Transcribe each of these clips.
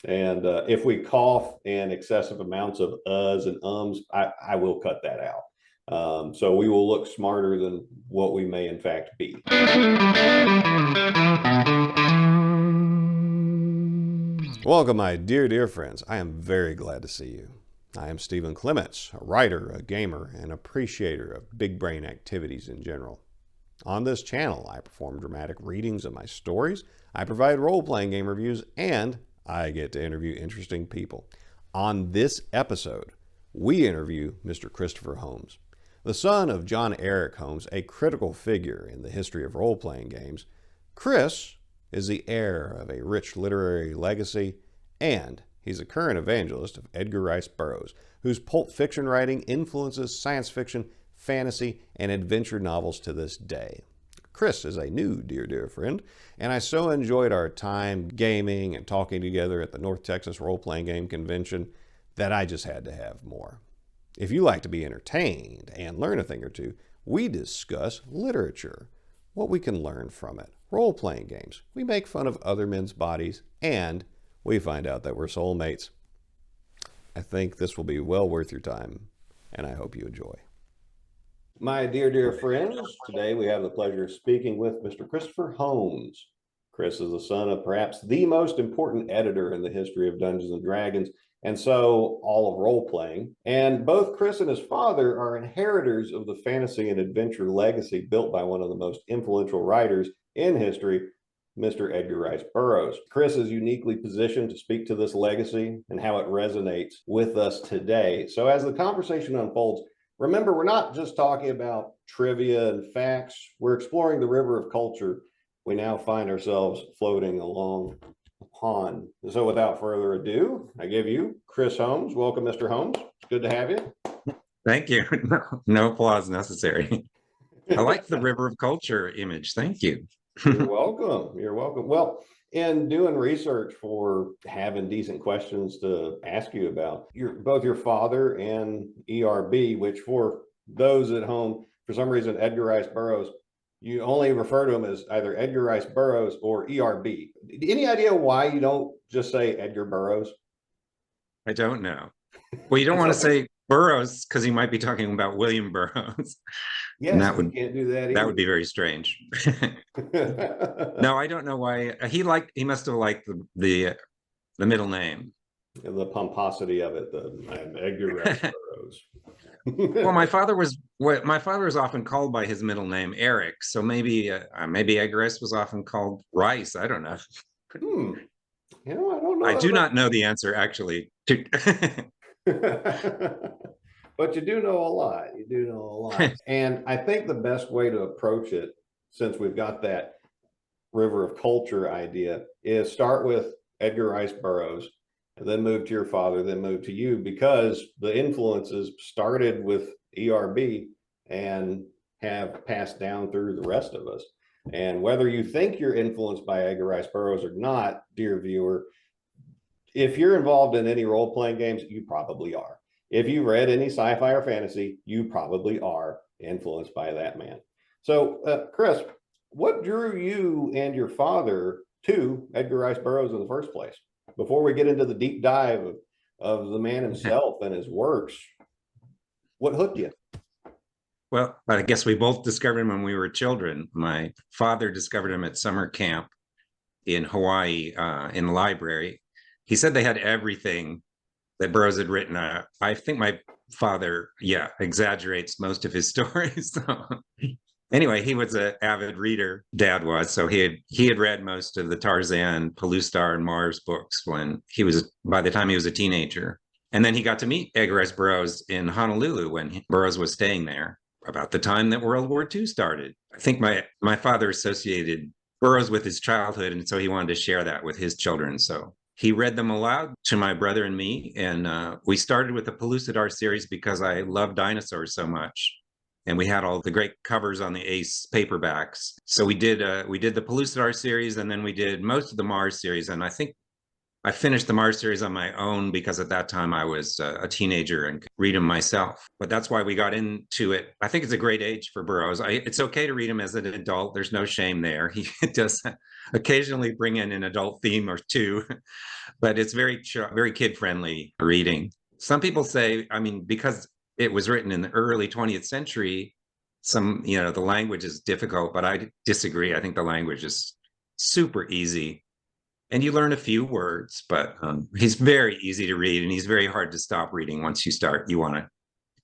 And if we cough in excessive amounts of uhs and ums, I will cut that out. So we will look smarter than what we may in fact be. Welcome, my dear friends. I am very glad to see you. I am Stephen Clements, a writer, a gamer, and appreciator of big brain activities in general. On this channel, I perform dramatic readings of my stories, I provide role-playing game reviews, and I get to interview interesting people. On this episode, we interview Mr. Christopher Holmes, the son of John Eric Holmes, a critical figure in the history of role-playing games. Chris is the heir of a rich literary legacy, and he's a current evangelist of Edgar Rice Burroughs, whose pulp fiction writing influences science fiction, fantasy, and adventure novels to this day. Chris is a new dear friend, and I so enjoyed our time gaming and talking together at the North Texas Role-Playing Game Convention that I just had to have more. If you like to be entertained and learn a thing or two, we discuss literature, what we can learn from it, role-playing games, we make fun of other men's bodies, and we find out that we're soulmates. I think this will be well worth your time, and I hope you enjoy. My dear friends, today we have the pleasure of speaking with Mr. Christopher Holmes. Chris is the son of perhaps the most important editor in the history of Dungeons and Dragons, and so all of role-playing. And both Chris and his father are inheritors of the fantasy and adventure legacy built by one of the most influential writers in history, Mr. Edgar Rice Burroughs. Chris is uniquely positioned to speak to this legacy and how it resonates with us today. So as the conversation unfolds, remember, we're not just talking about trivia and facts. We're exploring the river of culture. We now find ourselves floating along a pond. So without further ado, I give you Chris Holmes. Welcome, Mr. Holmes. It's good to have you. Thank you. No applause necessary. I like the river of culture image. Thank you. You're welcome. You're welcome. Well, in doing research for having decent questions to ask you about, both your father and ERB, which for those at home, for some reason, Edgar Rice Burroughs, you only refer to him as either Edgar Rice Burroughs or ERB. Any idea why you don't just say Edgar Burroughs? I don't know. Well, you don't want to say Burroughs because you might be talking about William Burroughs. Yes, and that would, can't do that either. That would be very strange. No, I don't know why. He must have liked the middle name. The pomposity of it, the Edgar Rice Burroughs. Well, my father was often called by his middle name, Eric. So maybe Edgar Rice was often called Rice. I don't know. I don't know. I do not know the answer, actually. But you do know a lot. You do know a lot. And I think the best way to approach it, since we've got that river of culture idea, is start with Edgar Rice Burroughs, and then move to your father, then move to you, because the influences started with ERB and have passed down through the rest of us. And whether you think you're influenced by Edgar Rice Burroughs or not, dear viewer, if you're involved in any role-playing games, you probably are. If you've read any sci-fi or fantasy, you probably are influenced by that man. So, Chris, what drew you and your father to Edgar Rice Burroughs in the first place? Before we get into the deep dive of the man himself and his works, what hooked you? Well, I guess we both discovered him when we were children. My father discovered him at summer camp in Hawaii in the library. He said they had everything that Burroughs had written. I think my father, exaggerates most of his stories. Anyway, he was an avid reader. Dad was, so he had read most of the Tarzan, Pellucidar, and Mars books by the time he was a teenager. And then he got to meet Edgar Rice Burroughs in Honolulu when Burroughs was staying there about the time that World War II started. I think my father associated Burroughs with his childhood, and so he wanted to share that with his children. So he read them aloud to my brother and me, and we started with the Pellucidar series because I love dinosaurs so much. And we had all the great covers on the Ace paperbacks. So we did the Pellucidar series, and then we did most of the Mars series. And I think I finished the Mars series on my own because at that time I was a teenager and could read them myself. But that's why we got into it. I think it's a great age for Burroughs. It's okay to read him as an adult. There's no shame there. He does occasionally bring in an adult theme or two, but it's very kid friendly reading. Some people say, I mean, because it was written in the early 20th century, the language is difficult, but I disagree. I think the language is super easy and you learn a few words, but he's very easy to read and he's very hard to stop reading. Once you start, you want to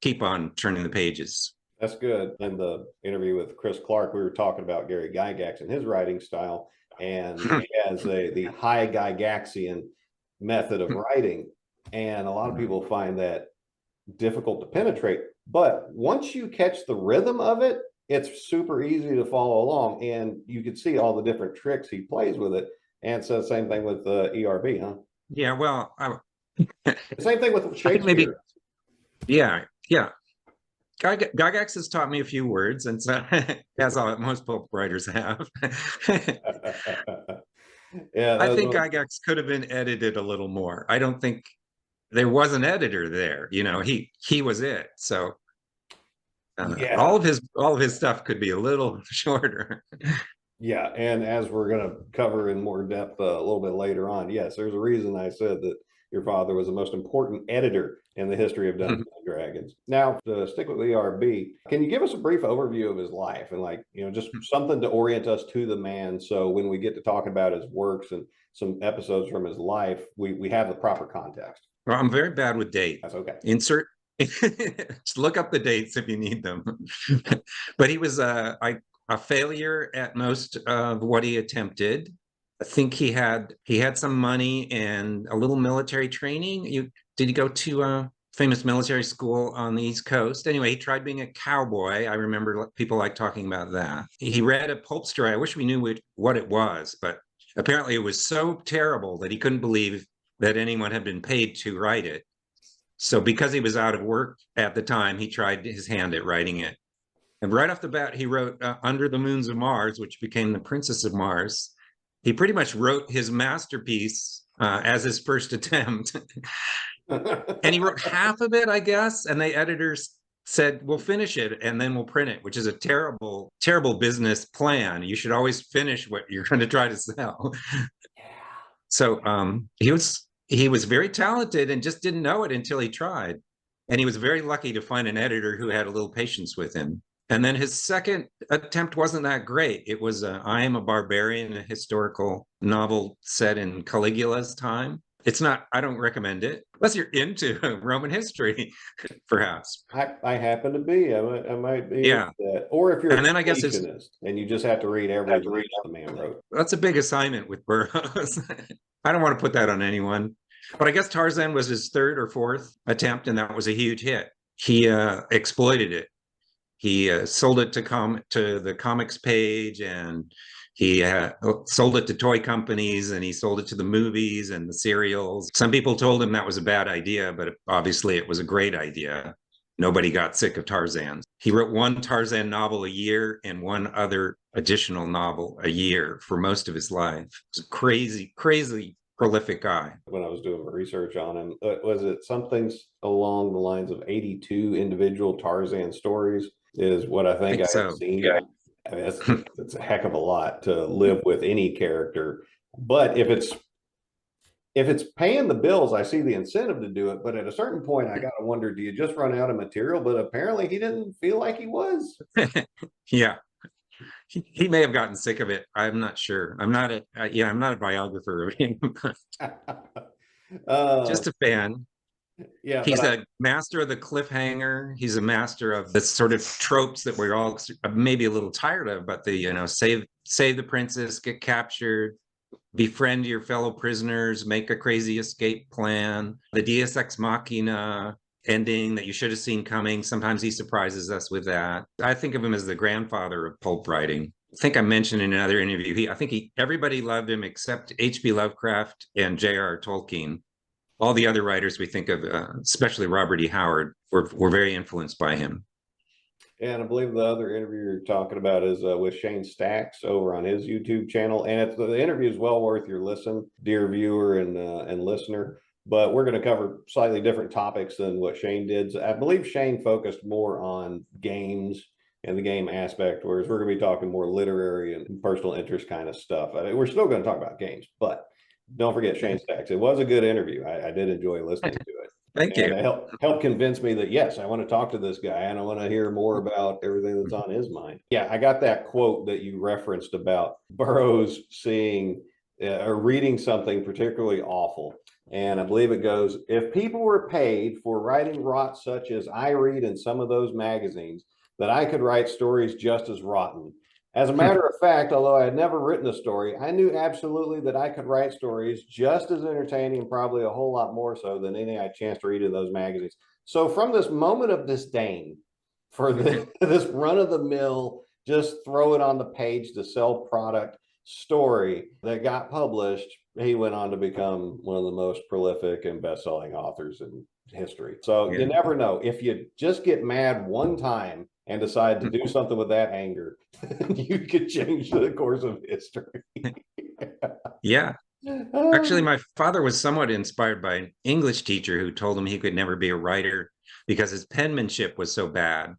keep on turning the pages. That's good. In the interview with Chris Clark, we were talking about Gary Gygax and his writing style, and he has the high Gygaxian method of writing, and a lot of people find that difficult to penetrate. But once you catch the rhythm of it, it's super easy to follow along, and you can see all the different tricks he plays with it. And so, same thing with ERB, huh? Yeah, well, same thing with Shakespeare. Maybe, yeah. Gygax has taught me a few words, and so as most pulp writers have. Yeah, I think Gygax could have been edited a little more. I don't think there was an editor there. He was it. So yeah. all of his stuff could be a little shorter. Yeah, and as we're going to cover in more depth a little bit later on, yes, there's a reason I said that your father was the most important editor in the history of Dungeons and Dragons. Now, to stick with ERB, can you give us a brief overview of his life and just something to orient us to the man, so when we get to talk about his works and some episodes from his life, we have the proper context? Well, I'm very bad with dates. That's okay. Just look up the dates if you need them. But he was a failure at most of what he attempted. I think he had some money and a little military training. Did he go to a famous military school on the East Coast? Anyway, he tried being a cowboy. I remember people like talking about that. He read a pulp story. I wish we knew what it was, but apparently it was so terrible that he couldn't believe that anyone had been paid to write it. So because he was out of work at the time, he tried his hand at writing it. And right off the bat, he wrote Under the Moons of Mars, which became The Princess of Mars. He pretty much wrote his masterpiece as his first attempt. And he wrote half of it, I guess. And the editors said, we'll finish it and then we'll print it, which is a terrible, terrible business plan. You should always finish what you're going to try to sell. Yeah. So he was very talented and just didn't know it until he tried. And he was very lucky to find an editor who had a little patience with him. And then his second attempt wasn't that great. It was I Am a Barbarian, a historical novel set in Caligula's time. It's not, I don't recommend it, unless you're into Roman history, perhaps. I happen to be. I might be. Yeah. Or if you're and then I guess it's, and you just have to read everything the man wrote. That's a big assignment with Burroughs. I don't want to put that on anyone. But I guess Tarzan was his third or fourth attempt, and that was a huge hit. He exploited it. He sold it to the comics page, and he sold it to toy companies, and he sold it to the movies and the serials. Some people told him that was a bad idea, but obviously it was a great idea. Nobody got sick of Tarzan. He wrote one Tarzan novel a year and one other additional novel a year for most of his life. It's a crazy, crazy prolific guy. When I was doing my research on him, was it something along the lines of 82 individual Tarzan stories is what I think I have seen. Yeah. I mean, that's a heck of a lot to live with any character. But if it's paying the bills, I see the incentive to do it. But at a certain point, I got to wonder, do you just run out of material? But apparently he didn't feel like he was. Yeah. He may have gotten sick of it. I'm not sure. I'm not a biographer of him. Just a fan. Yeah, he's a master of the cliffhanger. He's a master of the sort of tropes that we're all maybe a little tired of, but save the princess, get captured, befriend your fellow prisoners, make a crazy escape plan, the Deus Ex Machina ending that you should have seen coming. Sometimes he surprises us with that. I think of him as the grandfather of pulp writing. I think I mentioned in another interview, everybody loved him except H.P. Lovecraft and J.R.R. Tolkien. All the other writers we think of, especially Robert E. Howard, were very influenced by him. And I believe the other interview you're talking about is with Shane Stacks over on his YouTube channel, and the interview is well worth your listen, dear viewer and listener. But we're going to cover slightly different topics than what Shane did. So I believe Shane focused more on games and the game aspect, whereas we're going to be talking more literary and personal interest kind of stuff. I mean, we're still going to talk about games, but don't forget Shane Stacks. It was a good interview. I did enjoy listening to it. Thank And you. it helped convince me that, yes, I want to talk to this guy and I want to hear more about everything that's on his mind. Yeah, I got that quote that you referenced about Burroughs seeing or reading something particularly awful. And I believe it goes, if people were paid for writing rot such as I read in some of those magazines, that I could write stories just as rotten. As a matter of fact, although I had never written a story, I knew absolutely that I could write stories just as entertaining and probably a whole lot more so than any I had a chance to read in those magazines. So from this moment of disdain for this run of the mill, just throw it on the page to sell product story that got published, he went on to become one of the most prolific and best-selling authors in history. So Yeah. you never know. If you just get mad one time and decide to do something with that anger, you could change the course of history. Yeah. Actually, my father was somewhat inspired by an English teacher who told him he could never be a writer because his penmanship was so bad.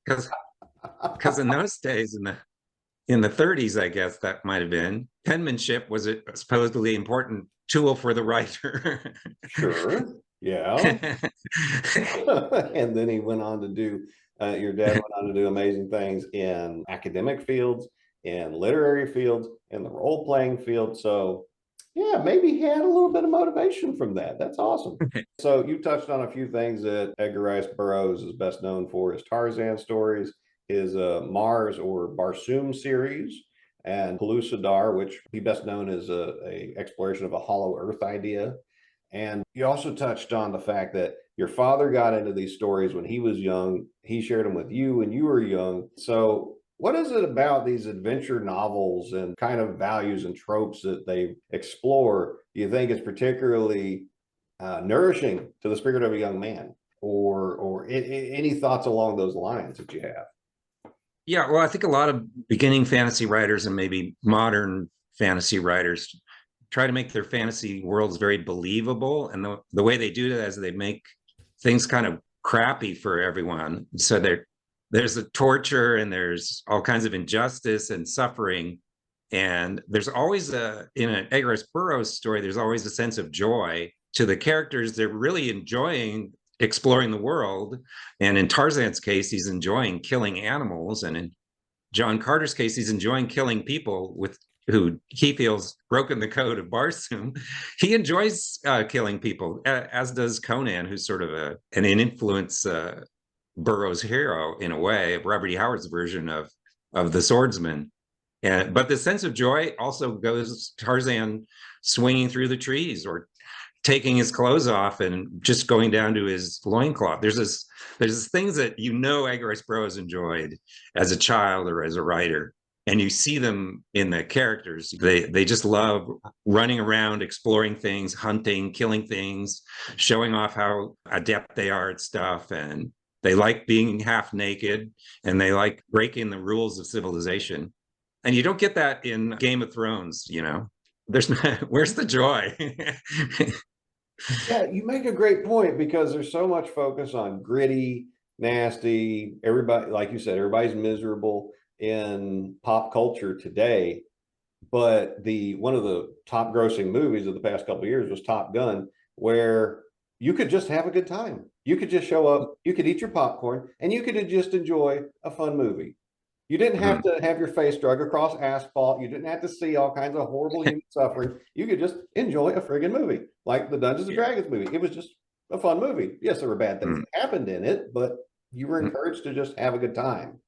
Because in those days, in the 30s, I guess that might have been, penmanship was a supposedly important tool for the writer. Sure. Yeah. And then he went on to do, your dad went on to do amazing things in academic fields, in literary fields, in the role playing field. So, yeah, maybe he had a little bit of motivation from that. That's awesome. So, you touched on a few things that Edgar Rice Burroughs is best known for: his Tarzan stories, his Mars or Barsoom series, and Pellucidar, which he best known as a exploration of a hollow Earth idea. And you also touched on the fact that your father got into these stories when he was young. He shared them with you when you were young. So, what is it about these adventure novels and kind of values and tropes that they explore do you think is particularly nourishing to the spirit of a young man? Or any thoughts along those lines that you have? Yeah, well, I think a lot of beginning fantasy writers and maybe modern fantasy writers try to make their fantasy worlds very believable. And the way they do that is they make things kind of crappy for everyone. So there's a torture and there's all kinds of injustice and suffering. And there's always in an Edgar Rice Burroughs story, there's always a sense of joy to the characters. They're really enjoying exploring the world. And in Tarzan's case, he's enjoying killing animals. And in John Carter's case, he's enjoying killing people with who he feels broken the code of Barsoom. He enjoys killing people, as does Conan, who's sort of an influence Burroughs hero in a way, Robert E. Howard's version of the swordsman. But the sense of joy also goes Tarzan swinging through the trees or taking his clothes off and just going down to his loincloth. There's this things that Edgar Rice Burroughs enjoyed as a child or as a writer. And you see them in the characters. They just love running around, exploring things, hunting, killing things, showing off how adept they are at stuff. And they like being half naked and they like breaking the rules of civilization. And you don't get that in Game of Thrones, There's where's the joy? Yeah, you make a great point because there's so much focus on gritty, nasty, everybody, like you said, everybody's miserable in pop culture today. But the one of the top grossing movies of the past couple of years was Top Gun, where you could just have a good time. You could just show up, you could eat your popcorn, and you could just enjoy a fun movie. You didn't have to have your face drug across asphalt. You didn't have to see all kinds of horrible human suffering. You could just enjoy a friggin' movie, like the Dungeons and Dragons movie. It was just a fun movie. Yes, there were bad things that happened in it, but you were encouraged to just have a good time.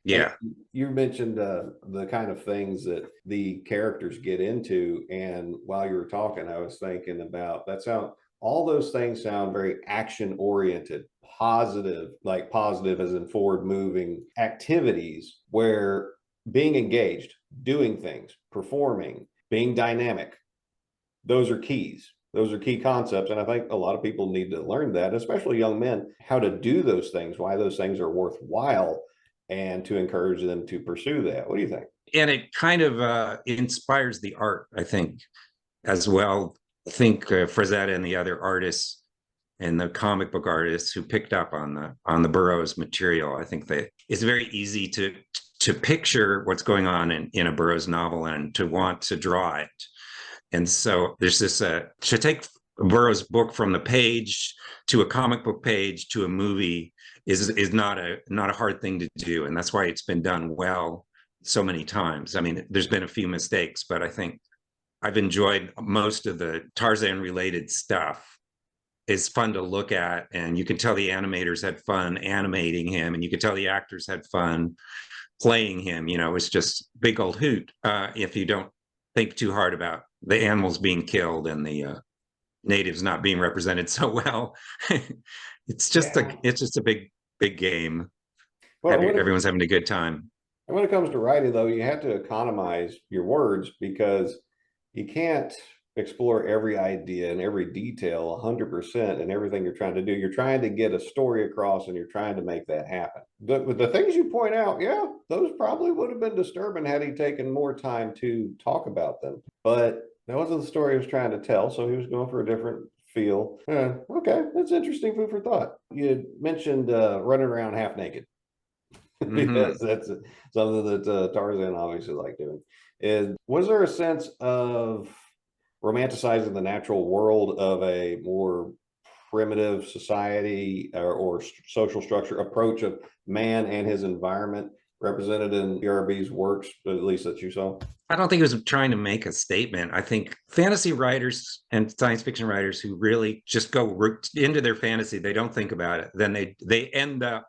And Yeah. you mentioned the kind of things that the characters get into. And while you were talking, I was thinking about all those things sound very action oriented, positive, like positive as in forward moving activities where being engaged, doing things, performing, being dynamic, those are keys. Those are key concepts. And I think a lot of people need to learn that, especially young men, how to do those things, why those things are worthwhile, and to encourage them to pursue that. What do you think? And it kind of inspires the art, I think, as well. I think Frazetta and the other artists and the comic book artists who picked up on the Burroughs material, I think that it's very easy to picture what's going on in a Burroughs novel and to want to draw it. And so there's this to take Burroughs' book from the page to a comic book page to a movie is not a hard thing to do, and that's why it's been done well so many times. I mean, there's been a few mistakes, but I think I've enjoyed most of the Tarzan related stuff. It's fun to look at, and you can tell the animators had fun animating him, and you can tell the actors had fun playing him. You know, it's just big old hoot if you don't think too hard about the animals being killed and the natives not being represented so well. It's just a big game. Well, Everyone's having a good time. when it comes to writing, though, you have to economize your words, because you can't explore every idea and every detail 100% in everything you're trying to do. You're trying to get a story across, and you're trying to make that happen. But the things you point out, yeah, those probably would have been disturbing had he taken more time to talk about them. But that wasn't the story he was trying to tell, so he was going for a different feel. Okay, that's interesting food for thought. You mentioned running around half naked. Because that's something that Tarzan obviously liked doing. Was there a sense of romanticizing the natural world of a more primitive society or social structure approach of man and his environment represented in PRB's works, at least that you saw? I don't think he was trying to make a statement. I think fantasy writers and science fiction writers who really just go into their fantasy, they don't think about it, then they end up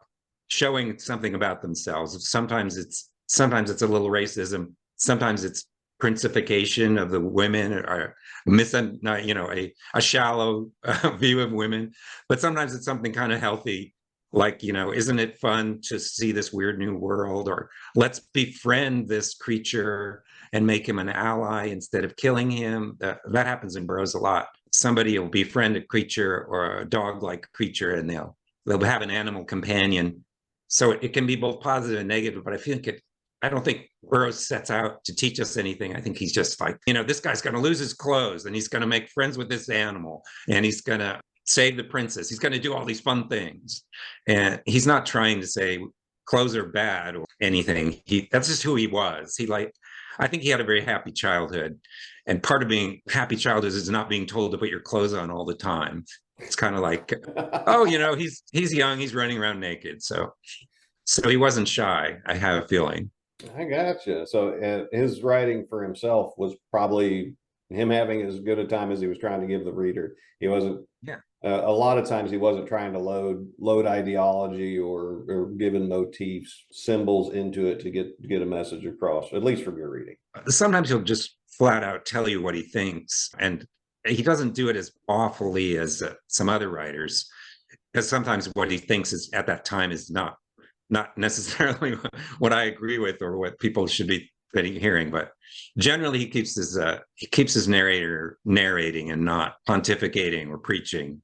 showing something about themselves. Sometimes it's a little racism. Sometimes it's princification of the women, or a shallow view of women. But sometimes it's something kind of healthy, like, isn't it fun to see this weird new world? Or let's befriend this creature and make him an ally instead of killing him. That happens in Burroughs a lot. Somebody will befriend a creature or a dog-like creature, and they'll have an animal companion. So it can be both positive and negative, but I don't think Burroughs sets out to teach us anything. I think he's just like, this guy's going to lose his clothes, and he's going to make friends with this animal, and he's going to save the princess. He's going to do all these fun things. And he's not trying to say clothes are bad or anything. That's just who he was. I think he had a very happy childhood. And part of being happy childhood is not being told to put your clothes on all the time. It's kind of like, he's young, he's running around naked. So he wasn't shy, I have a feeling. I gotcha. So his writing for himself was probably him having as good a time as he was trying to give the reader. He wasn't. Yeah. A lot of times he wasn't trying to load ideology or giving motifs, symbols into it to get a message across, at least from your reading. Sometimes he'll just flat out tell you what he thinks, and he doesn't do it as awfully as some other writers, because sometimes what he thinks is at that time is not necessarily what I agree with or what people should be hearing. But generally, he keeps his narrator narrating and not pontificating or preaching.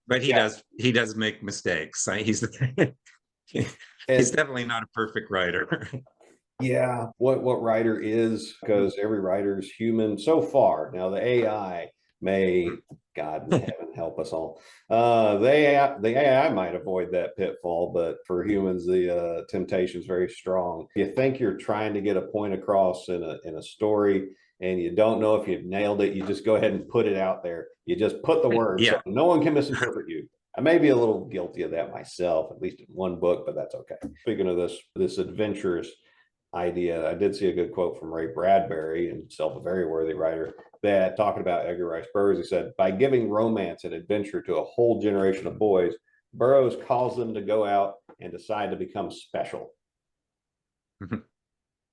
But he does make mistakes. He's definitely not a perfect writer. Yeah, what writer is, because every writer is human so far. Now the AI may, God in heaven help us all. The AI might avoid that pitfall, but for humans, the temptation is very strong. You think you're trying to get a point across in a story, and you don't know if you've nailed it. You just go ahead and put it out there. You just put the word, so no one can misinterpret you. I may be a little guilty of that myself, at least in one book, but that's okay. Speaking of this adventurous idea, I did see a good quote from Ray Bradbury, himself a very worthy writer, that talking about Edgar Rice Burroughs, he said, by giving romance and adventure to a whole generation of boys, Burroughs calls them to go out and decide to become special.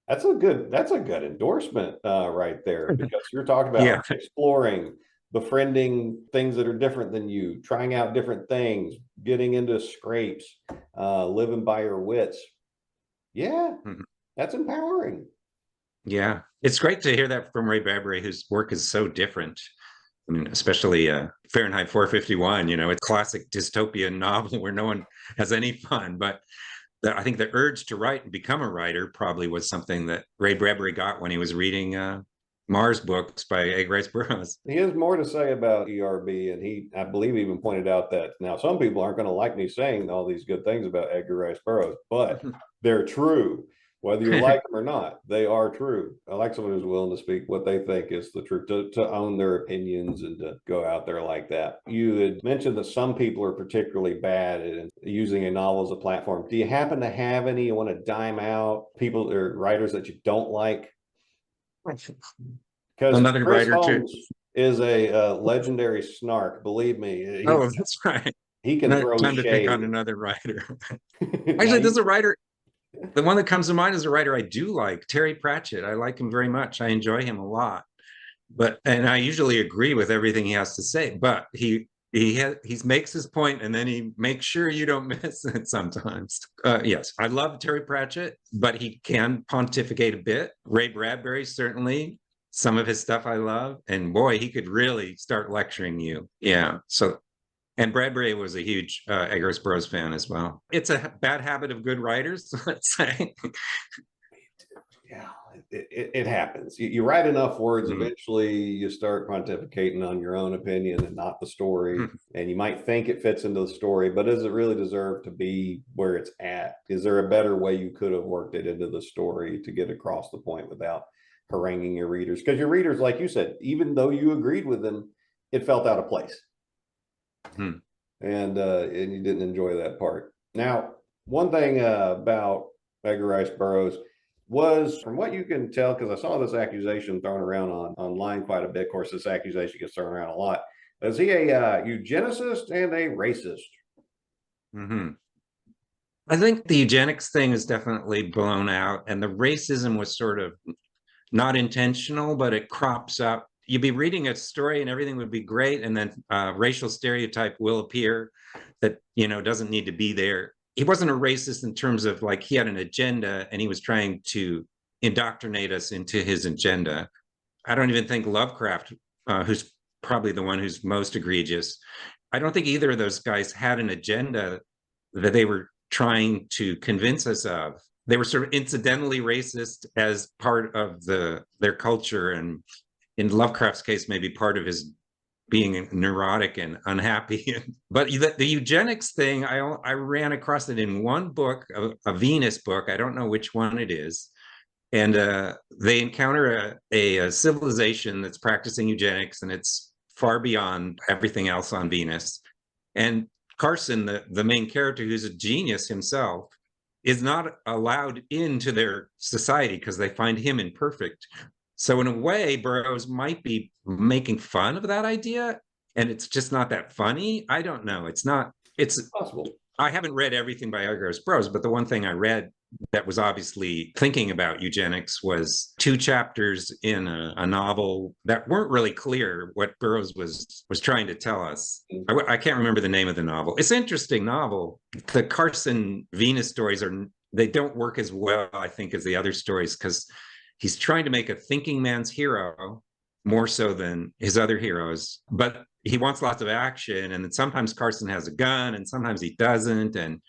That's a good endorsement right there, because you're talking about exploring, befriending things that are different than you, trying out different things, getting into scrapes, living by your wits. Yeah, that's empowering. Yeah, it's great to hear that from Ray Bradbury, whose work is so different. I mean, especially Fahrenheit 451, it's a classic dystopian novel where no one has any fun. But I think the urge to write and become a writer probably was something that Ray Bradbury got when he was reading Mars books by Edgar Rice Burroughs. He has more to say about ERB, and he, I believe, even pointed out that now some people aren't going to like me saying all these good things about Edgar Rice Burroughs, but they're true. Whether you like them or not, they are true. I like someone who's willing to speak what they think is the truth, to own their opinions and to go out there like that. You had mentioned that some people are particularly bad at using a novel as a platform. Do you happen to have any you want to dime out, people or writers that you don't like? Because Another Chris writer too. Holmes is a legendary snark. Believe me, Oh, that's right. he can Not throw time to pick on shade. another writer. Now, Actually, there's a writer. The one that comes to mind is a writer I do like, Terry Pratchett. I like him very much. I enjoy him a lot. And I usually agree with everything he has to say. But he makes his point, and then he makes sure you don't miss it sometimes. Yes, I love Terry Pratchett, but he can pontificate a bit. Ray Bradbury, certainly. Some of his stuff I love. And boy, he could really start lecturing you. Yeah. And Bradbury was a huge Edgar Rice Burroughs fan as well. It's a bad habit of good writers, let's say. Yeah, it happens. You write enough words, eventually you start pontificating on your own opinion and not the story. And you might think it fits into the story, but does it really deserve to be where it's at? Is there a better way you could have worked it into the story to get across the point without haranguing your readers? Because your readers, like you said, even though you agreed with them, it felt out of place. And you didn't enjoy that part. Now, one thing about Edgar Rice Burroughs was, from what you can tell, because I saw this accusation thrown around online quite a bit. Of course, this accusation gets thrown around a lot. Is he a eugenicist and a racist? I think the eugenics thing is definitely blown out, and the racism was sort of not intentional, but it crops up. You'd be reading a story and everything would be great, and then racial stereotype will appear that doesn't need to be there. He wasn't a racist in terms of like he had an agenda and he was trying to indoctrinate us into his agenda. I don't even think Lovecraft, who's probably the one who's most egregious, I don't think either of those guys had an agenda that they were trying to convince us of. They were sort of incidentally racist as part of their culture, and in Lovecraft's case, maybe part of his being neurotic and unhappy. But the eugenics thing, I ran across it in one book, a Venus book. I don't know which one it is. And they encounter a civilization that's practicing eugenics, and it's far beyond everything else on Venus. And Carson, the main character, who's a genius himself, is not allowed into their society because they find him imperfect. So in a way, Burroughs might be making fun of that idea, and it's just not that funny. I don't know. It's possible. I haven't read everything by Edgar Rice Burroughs, but the one thing I read that was obviously thinking about eugenics was 2 chapters in a novel that weren't really clear what Burroughs was trying to tell us. I can't remember the name of the novel. It's an interesting novel. The Carson Venus stories they don't work as well, I think, as the other stories, because he's trying to make a thinking man's hero more so than his other heroes, but he wants lots of action. And then sometimes Carson has a gun and sometimes he doesn't. And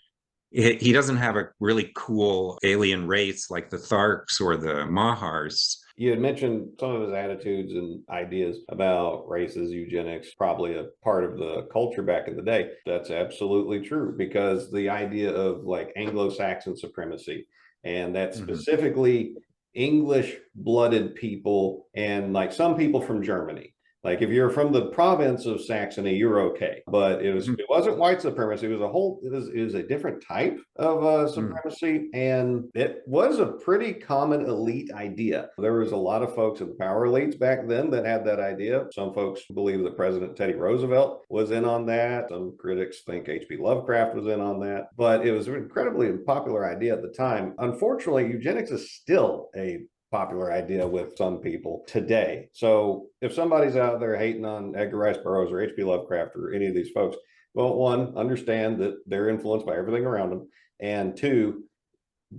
he doesn't have a really cool alien race like the Tharks or the Mahars. You had mentioned some of his attitudes and ideas about races, eugenics, probably a part of the culture back in the day. That's absolutely true, because the idea of like Anglo-Saxon supremacy, and that specifically English-blooded people and like some people from Germany. Like if you're from the province of Saxony, you're okay. But it wasn't white supremacy. It was a different type of supremacy. And it was a pretty common elite idea. There was a lot of folks in the power elites back then that had that idea. Some folks believe that President Teddy Roosevelt was in on that. Some critics think H.P. Lovecraft was in on that. But it was an incredibly popular idea at the time. Unfortunately, eugenics is still a popular idea with some people today. So if somebody's out there hating on Edgar Rice Burroughs or H.P. Lovecraft or any of these folks, well, one, understand that they're influenced by everything around them. And 2,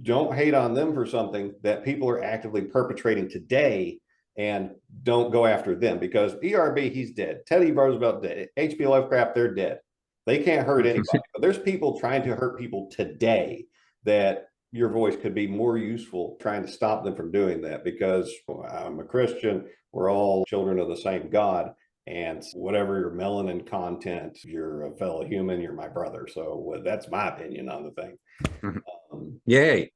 don't hate on them for something that people are actively perpetrating today and don't go after them, because ERB, he's dead. Teddy Roosevelt dead. H.P. Lovecraft, they're dead. They can't hurt anybody. But there's people trying to hurt people today that your voice could be more useful trying to stop them from doing that, because I'm a Christian. We're all children of the same God. And whatever your melanin content, you're a fellow human, you're my brother. So that's my opinion on the thing. Yay.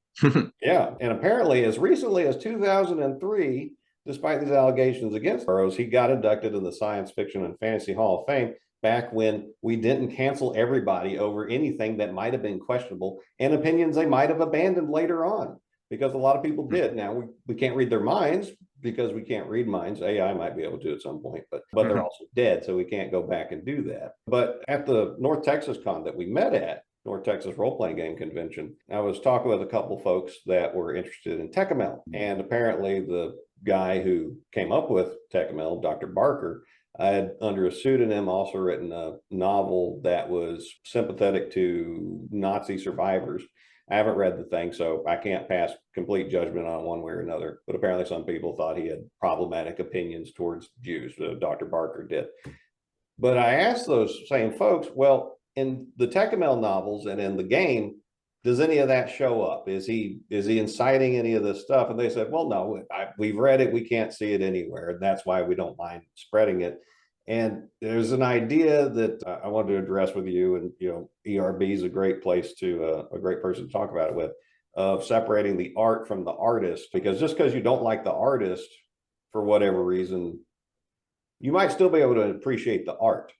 Yeah. And apparently, as recently as 2003, despite these allegations against Burroughs, he got inducted in the Science Fiction and Fantasy Hall of Fame back when we didn't cancel everybody over anything that might have been questionable and opinions they might have abandoned later on, because a lot of people did. Now, we can't read their minds because we can't read minds. AI might be able to at some point, but they're also dead, so we can't go back and do that. But at the North Texas Con that we met at, North Texas Role-Playing Game Convention, I was talking with a couple folks that were interested in Tecumseh, and apparently the guy who came up with Tecumseh, Dr. Barker, I had, under a pseudonym, also written a novel that was sympathetic to Nazi survivors. I haven't read the thing, so I can't pass complete judgment on one way or another. But apparently some people thought he had problematic opinions towards Jews. Dr. Barker did. But I asked those same folks, well, in the Tecumseh novels and in the game, does any of that show up? Is he inciting any of this stuff? And they said, well, no, we've read it. We can't see it anywhere. And that's why we don't mind spreading it. And there's an idea that I wanted to address with you, and ERB is a great place to a great person to talk about it with, of separating the art from the artist. Because just because you don't like the artist for whatever reason, you might still be able to appreciate the art,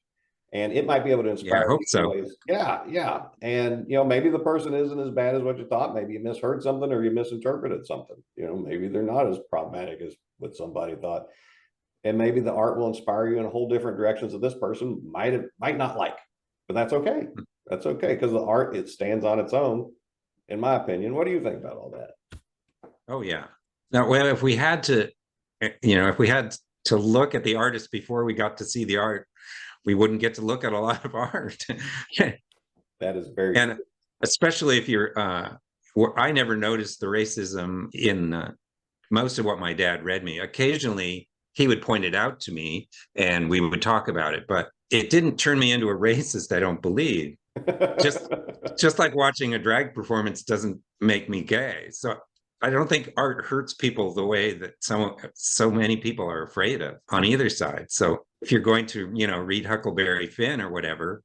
and it might be able to inspire. Yeah, I hope so. Ways. Yeah. And maybe the person isn't as bad as what you thought. Maybe you misheard something or you misinterpreted something. Maybe they're not as problematic as what somebody thought. And maybe the art will inspire you in a whole different directions that this person might not like. But that's okay. That's okay, because the art, it stands on its own, in my opinion. What do you think about all that? Oh yeah. Now, well, if we had to look at the artist before we got to see the art, we wouldn't get to look at a lot of art. That is very and true. Especially if you're I never noticed the racism in most of what my dad read me. Occasionally he would point it out to me and we would talk about it, but it didn't turn me into a racist, I don't believe. just like watching a drag performance doesn't make me gay. So I don't think art hurts people the way that so many people are afraid of on either side. So if you're going to, read Huckleberry Finn or whatever,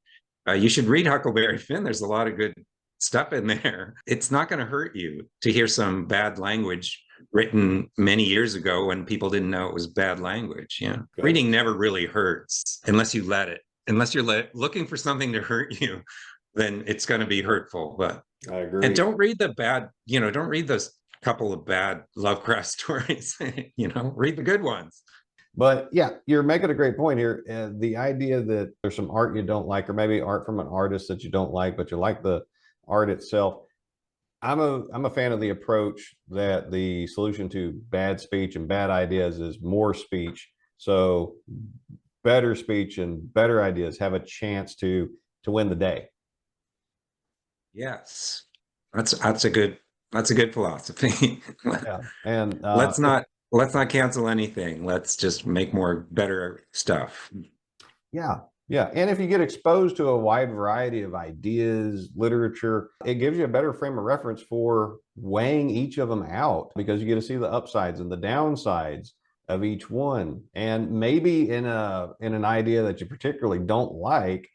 you should read Huckleberry Finn. There's a lot of good stuff in there. It's not going to hurt you to hear some bad language written many years ago when people didn't know it was bad language. Reading never really hurts unless you let it. Unless you're looking for something to hurt you, then it's going to be hurtful. But I agree. And don't read the bad, don't read those couple of bad Lovecraft stories. Read the good ones. But yeah, you're making a great point here. The idea that there's some art you don't like, or maybe art from an artist that you don't like, but you like the art itself. I'm a fan of the approach that the solution to bad speech and bad ideas is more speech. So better speech and better ideas have a chance to win the day. Yes, that's a good philosophy. Yeah. And let's not cancel anything. Let's just make more better stuff. Yeah. And if you get exposed to a wide variety of ideas, literature, it gives you a better frame of reference for weighing each of them out, because you get to see the upsides and the downsides of each one. And maybe in an idea that you particularly don't like,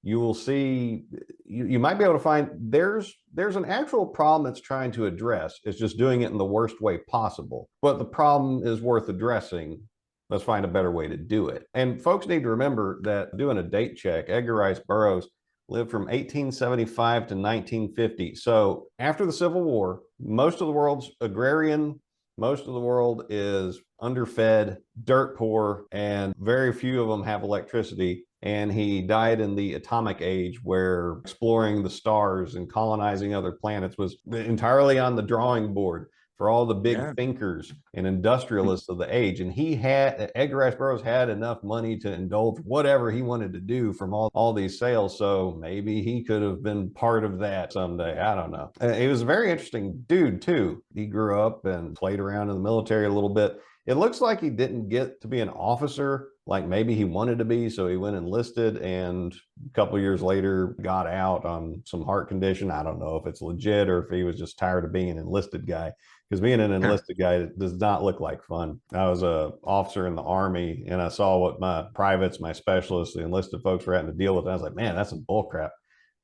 you will see, you might be able to find there's an actual problem it's trying to address. It's just doing it in the worst way possible. But the problem is worth addressing. Let's find a better way to do it. And folks need to remember that, doing a date check, Edgar Rice Burroughs lived from 1875 to 1950. So after the Civil War, most of the world's agrarian, most of the world is underfed, dirt poor, and very few of them have electricity. And he died in the atomic age, where exploring the stars and colonizing other planets was entirely on the drawing board for all the big thinkers and industrialists of the age. And Edgar Rice Burroughs had enough money to indulge whatever he wanted to do from all these sales. So maybe he could have been part of that someday. I don't know. He was a very interesting dude too. He grew up and played around in the military a little bit. It looks like he didn't get to be an officer like maybe he wanted to be, so he went enlisted and a couple of years later got out on some heart condition. I don't know if it's legit or if he was just tired of being an enlisted guy, because being an enlisted guy does not look like fun. I was a officer in the Army, and I saw what my privates, my specialists, the enlisted folks were having to deal with. And I was like, man, that's some bull crap.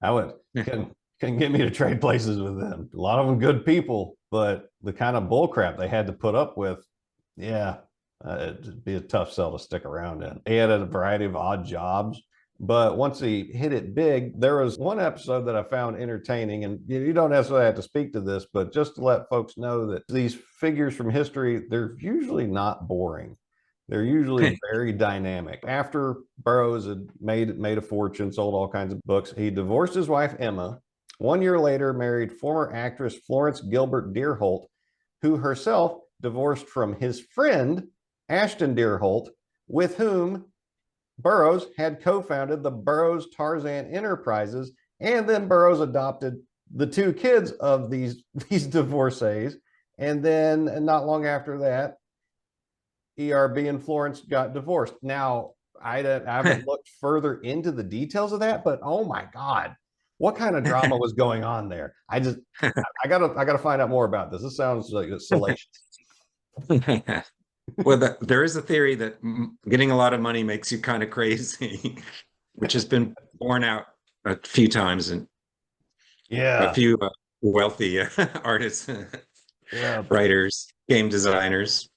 I would couldn't get me to trade places with them. A lot of them good people, but the kind of bull crap they had to put up with, yeah, it'd be a tough sell to stick around in. He had a variety of odd jobs, but once he hit it big, there was one episode that I found entertaining, and you don't necessarily have to speak to this, but just to let folks know that these figures from history, they're usually not boring. They're usually very dynamic. After Burroughs had made a fortune, sold all kinds of books, he divorced his wife, Emma. 1 year later, married former actress Florence Gilbert Deerholt, who herself divorced from his friend, Ashton Deerholt, with whom Burroughs had co-founded the Burroughs Tarzan Enterprises, and then Burroughs adopted the two kids of these divorcees. And then not long after that, ERB and Florence got divorced. Now, I haven't looked further into the details of that, but oh my God, what kind of drama was going on there? I gotta find out more about this. This sounds like it's salacious. Well, there is a theory that getting a lot of money makes you kind of crazy, which has been borne out a few times, and a few wealthy artists, writers, game designers.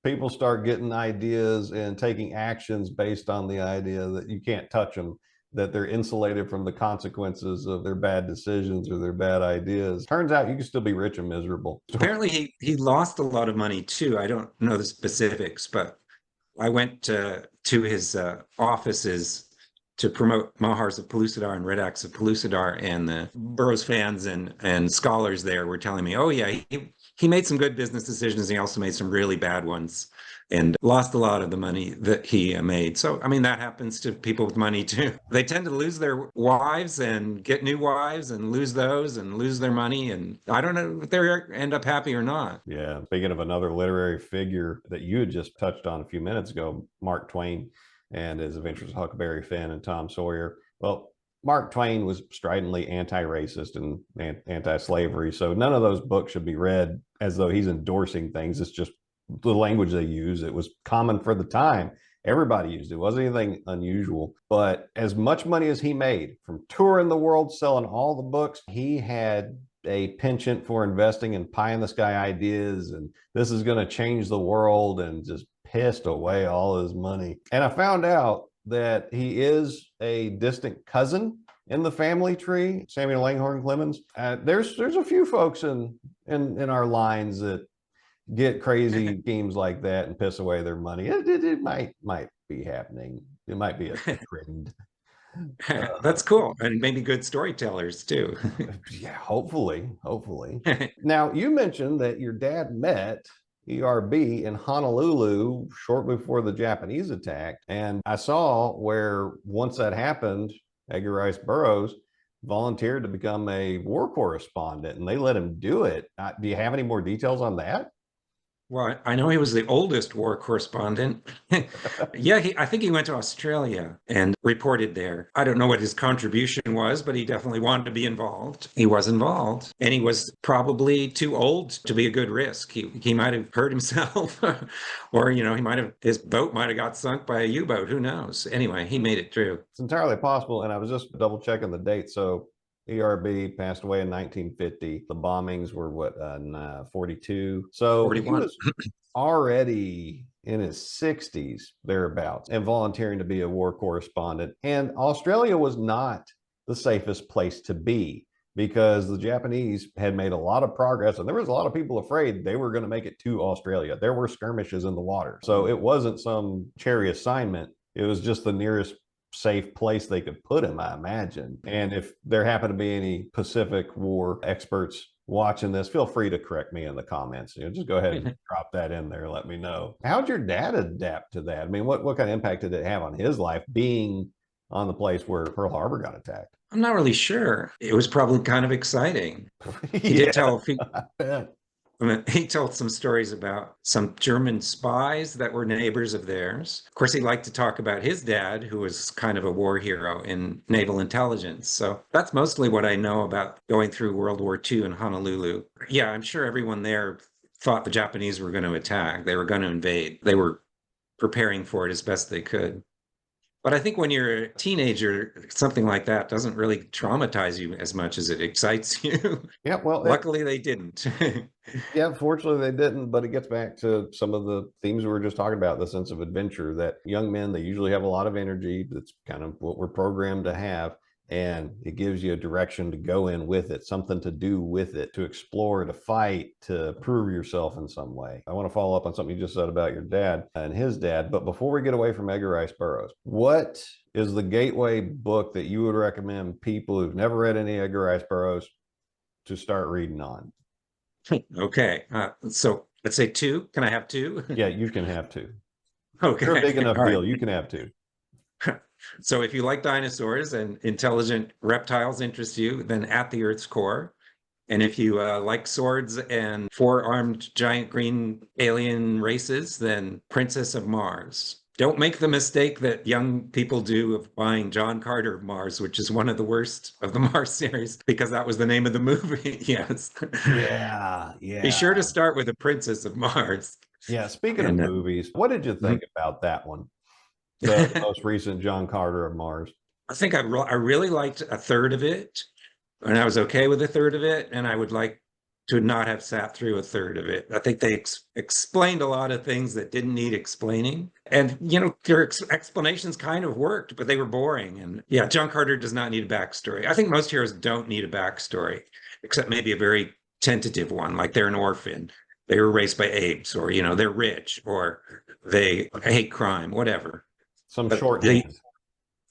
People start getting ideas and taking actions based on the idea that you can't touch them, that they're insulated from the consequences of their bad decisions or their bad ideas. Turns out you can still be rich and miserable. Apparently he lost a lot of money too. I don't know the specifics, but I went to his offices to promote Mahars of Pellucidar and Red Axe of Pellucidar, and the Burroughs fans and scholars there were telling me, oh yeah, he made some good business decisions. He also made some really bad ones and lost a lot of the money that he made. So, I mean, that happens to people with money too. They tend to lose their wives and get new wives and lose those and lose their money. And I don't know if they end up happy or not. Yeah. Speaking of another literary figure that you had just touched on a few minutes ago, Mark Twain and his Adventures of Huckleberry Finn and Tom Sawyer. Well, Mark Twain was stridently anti-racist and anti-slavery. So none of those books should be read as though he's endorsing things. It's just the language they use. It was common for the time. Everybody used it. It wasn't anything unusual. But as much money as he made from touring the world, selling all the books, he had a penchant for investing in pie in the sky ideas, and this is going to change the world, and just pissed away all his money. And I found out that he is a distant cousin in the family tree, Samuel Langhorne Clemens. There's a few folks in our lines that get crazy schemes like that and piss away their money. It might be happening. It might be a trend. That's cool, and maybe good storytellers too. Yeah, hopefully. Now, you mentioned that your dad met ERB in Honolulu shortly before the Japanese attack, and I saw where once that happened, Edgar Rice Burroughs volunteered to become a war correspondent, and they let him do it. Do you have any more details on that? Well, I know he was the oldest war correspondent. Yeah, I think he went to Australia and reported there. I don't know what his contribution was, but he definitely wanted to be involved. He was involved, and he was probably too old to be a good risk. He might have hurt himself, or his boat might have got sunk by a U-boat. Who knows? Anyway, he made it through. It's entirely possible, and I was just double checking the date. So ERB passed away in 1950. The bombings were in 42. So 41. He was already in his 60s, thereabouts, and volunteering to be a war correspondent. And Australia was not the safest place to be, because the Japanese had made a lot of progress, and there was a lot of people afraid they were going to make it to Australia. There were skirmishes in the water. So it wasn't some cherry assignment. It was just the nearest safe place they could put him, I imagine. And if there happen to be any Pacific War experts watching this, feel free to correct me in the comments. Just go ahead and drop that in there. Let me know. How'd your dad adapt to that? I mean, what kind of impact did it have on his life, being on the place where Pearl Harbor got attacked? I'm not really sure. It was probably kind of exciting. He did tell a few, he told some stories about some German spies that were neighbors of theirs. Of course, he liked to talk about his dad, who was kind of a war hero in naval intelligence. So that's mostly what I know about going through World War II in Honolulu. Yeah, I'm sure everyone there thought the Japanese were going to attack. They were going to invade. They were preparing for it as best they could. But I think when you're a teenager, something like that doesn't really traumatize you as much as it excites you. Yeah, well, Luckily, they didn't. yeah, fortunately they didn't, but it gets back to some of the themes we were just talking about, the sense of adventure that young men, they usually have a lot of energy. That's kind of what we're programmed to have. And it gives you a direction to go in with it, something to do with it, to explore, to fight, to prove yourself in some way. I want to follow up on something you just said about your dad and his dad. But before we get away from Edgar Rice Burroughs, what is the gateway book that you would recommend people who've never read any Edgar Rice Burroughs to start reading on? Okay. So let's say two. Can I have two? Yeah, you can have two. Okay. You're a big enough All deal. right. You can have two. So if you like dinosaurs and intelligent reptiles interest you, then At the Earth's Core. And if you like swords and four-armed giant green alien races, then Princess of Mars. Don't make the mistake that young people do of buying John Carter of Mars, which is one of the worst of the Mars series, because that was the name of the movie. Yes. Yeah, Be yeah. sure to start with the Princess of Mars. Yeah, speaking of And movies, what did you think about that one? The most recent John Carter of Mars. I think I really liked a third of it, and I was okay with a third of it, and I would like to not have sat through a third of it. I think they explained a lot of things that didn't need explaining. And, their explanations kind of worked, but they were boring. And yeah, John Carter does not need a backstory. I think most heroes don't need a backstory, except maybe a very tentative one, like they're an orphan. They were raised by apes, or, they're rich, or they hate crime, whatever. Some But shorthand.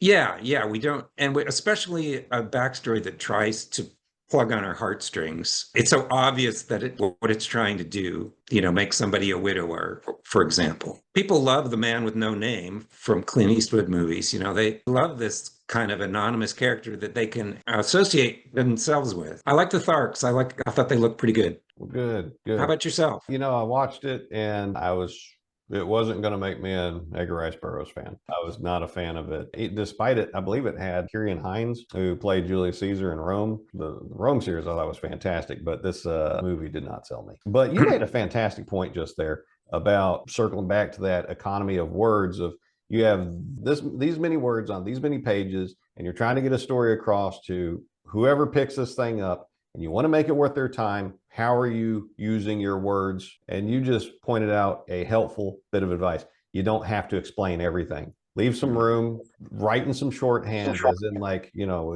yeah, we don't, and especially a backstory that tries to plug on our heartstrings. It's so obvious that what it's trying to do, make somebody a widower, for example. People love The Man with No Name from Clint Eastwood movies. They love this kind of anonymous character that they can associate themselves with. I like the Tharks. I thought they looked pretty good. Well, good, How good. about yourself? I watched it and it wasn't going to make me an Edgar Rice Burroughs fan. I was not a fan of it. Despite it, I believe it had Kieran Hines, who played Julius Caesar in Rome. The Rome series I thought was fantastic, but this movie did not sell me. But you made a fantastic point just there about circling back to that economy of words of you have these many words on these many pages, and you're trying to get a story across to whoever picks this thing up, and you want to make it worth their time. How are you using your words? And you just pointed out a helpful bit of advice. You don't have to explain everything. Leave some room, write in some shorthand, as in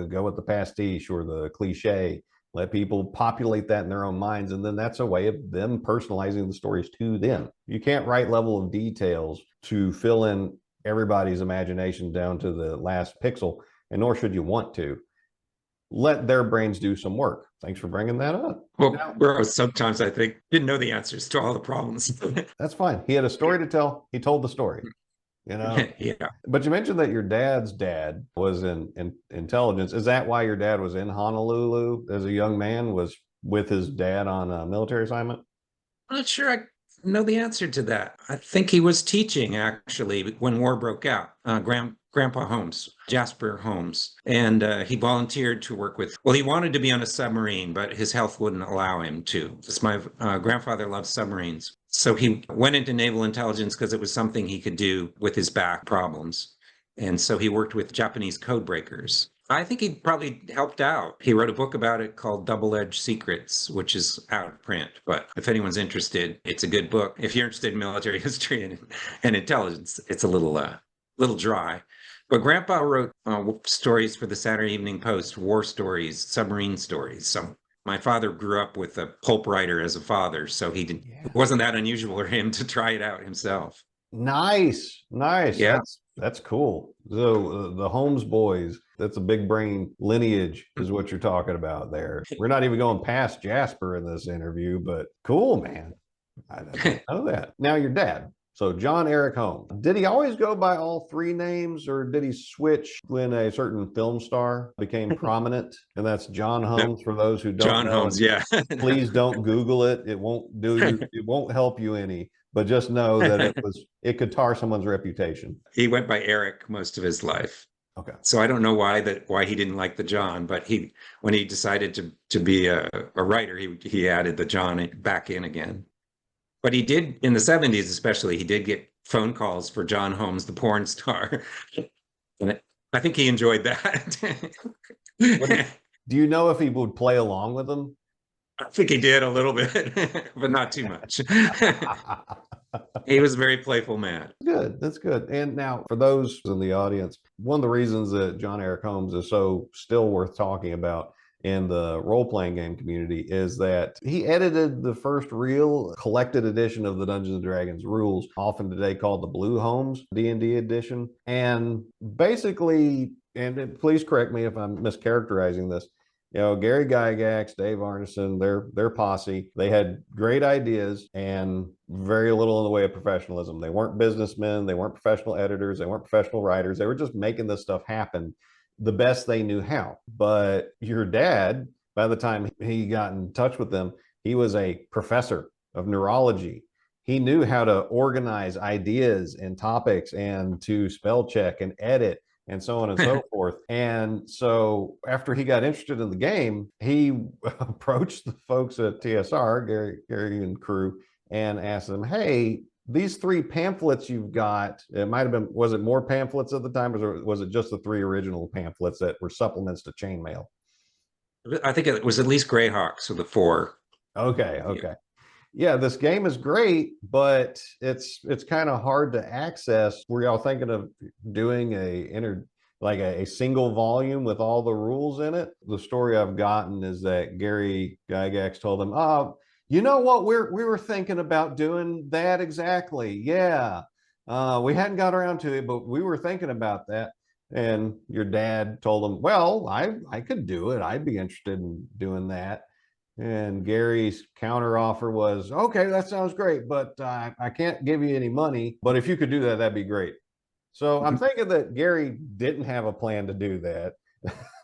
go with the pastiche or the cliche. Let people populate that in their own minds. And then that's a way of them personalizing the stories to them. You can't write level of details to fill in everybody's imagination down to the last pixel, and nor should you want to. Let their brains do some work. Thanks for bringing that up. Well, Burroughs sometimes, I think, didn't know the answers to all the problems. That's fine. He had a story to tell. He told the story. Yeah. But you mentioned that your dad's dad was in intelligence. Is that why your dad was in Honolulu as a young man, was with his dad on a military assignment? I'm not sure I know the answer to that. I think he was teaching, actually, when war broke out. Grandpa Holmes, Jasper Holmes. And he volunteered to work he wanted to be on a submarine, but his health wouldn't allow him to. Because my grandfather loved submarines. So he went into naval intelligence because it was something he could do with his back problems. And so he worked with Japanese code breakers. I think he probably helped out. He wrote a book about it called Double-Edged Secrets, which is out of print. But if anyone's interested, it's a good book. If you're interested in military history and intelligence, it's a little dry. But Grandpa wrote stories for the Saturday Evening Post, war stories, submarine stories. So my father grew up with a pulp writer as a father, so it wasn't that unusual for him to try it out himself. Nice. Yeah. That's cool. So the Holmes boys, that's a big brain lineage is what you're talking about there. We're not even going past Jasper in this interview, but cool, man. I didn't know that. Now your dad. So John Eric Holmes. Did he always go by all three names, or did he switch when a certain film star became prominent? And that's John No, Holmes for those who don't John know. Holmes, And yeah. please don't Google it. It won't do you, it won't help you any. But just know that it could tar someone's reputation. He went by Eric most of his life. Okay. So I don't know why he didn't like the John, but when he decided to be a writer, he added the John back in again. But he did, in the 70s especially, he did get phone calls for John Holmes, the porn star. And I think he enjoyed that. Do you know if he would play along with them? I think he did a little bit, but not too much. He was a very playful man. Good. That's good. And now, for those in the audience, one of the reasons that John Eric Holmes is so still worth talking about in the role-playing game community is that he edited the first real collected edition of the Dungeons and Dragons rules, often today called the Blue Holmes D&D edition. And basically, and please correct me if I'm mischaracterizing this, Gary Gygax, Dave Arneson, their posse, they had great ideas and very little in the way of professionalism. They weren't businessmen, they weren't professional editors, they weren't professional writers. They were just making this stuff happen the best they knew how. But your dad, by the time he got in touch with them, he was a professor of neurology. He knew how to organize ideas and topics and to spell check and edit and so on and so forth. And so after he got interested in the game, he approached the folks at TSR, Gary and crew, and asked them, hey, these three pamphlets you've got, it might have been, was it more pamphlets at the time, or was it just the three original pamphlets that were supplements to chainmail? I think it was at least Greyhawks of the four. Okay. Yeah, this game is great, but it's kind of hard to access. Were y'all thinking of doing a single volume with all the rules in it? The story I've gotten is that Gary Gygax told them, "Oh, you know what? We were thinking about doing that exactly. Yeah, we hadn't got around to it, but we were thinking about that." And your dad told him, "Well, I could do it. I'd be interested in doing that." And Gary's counter offer was, okay, that sounds great, but I can't give you any money. But if you could do that, that'd be great. So I'm thinking that Gary didn't have a plan to do that,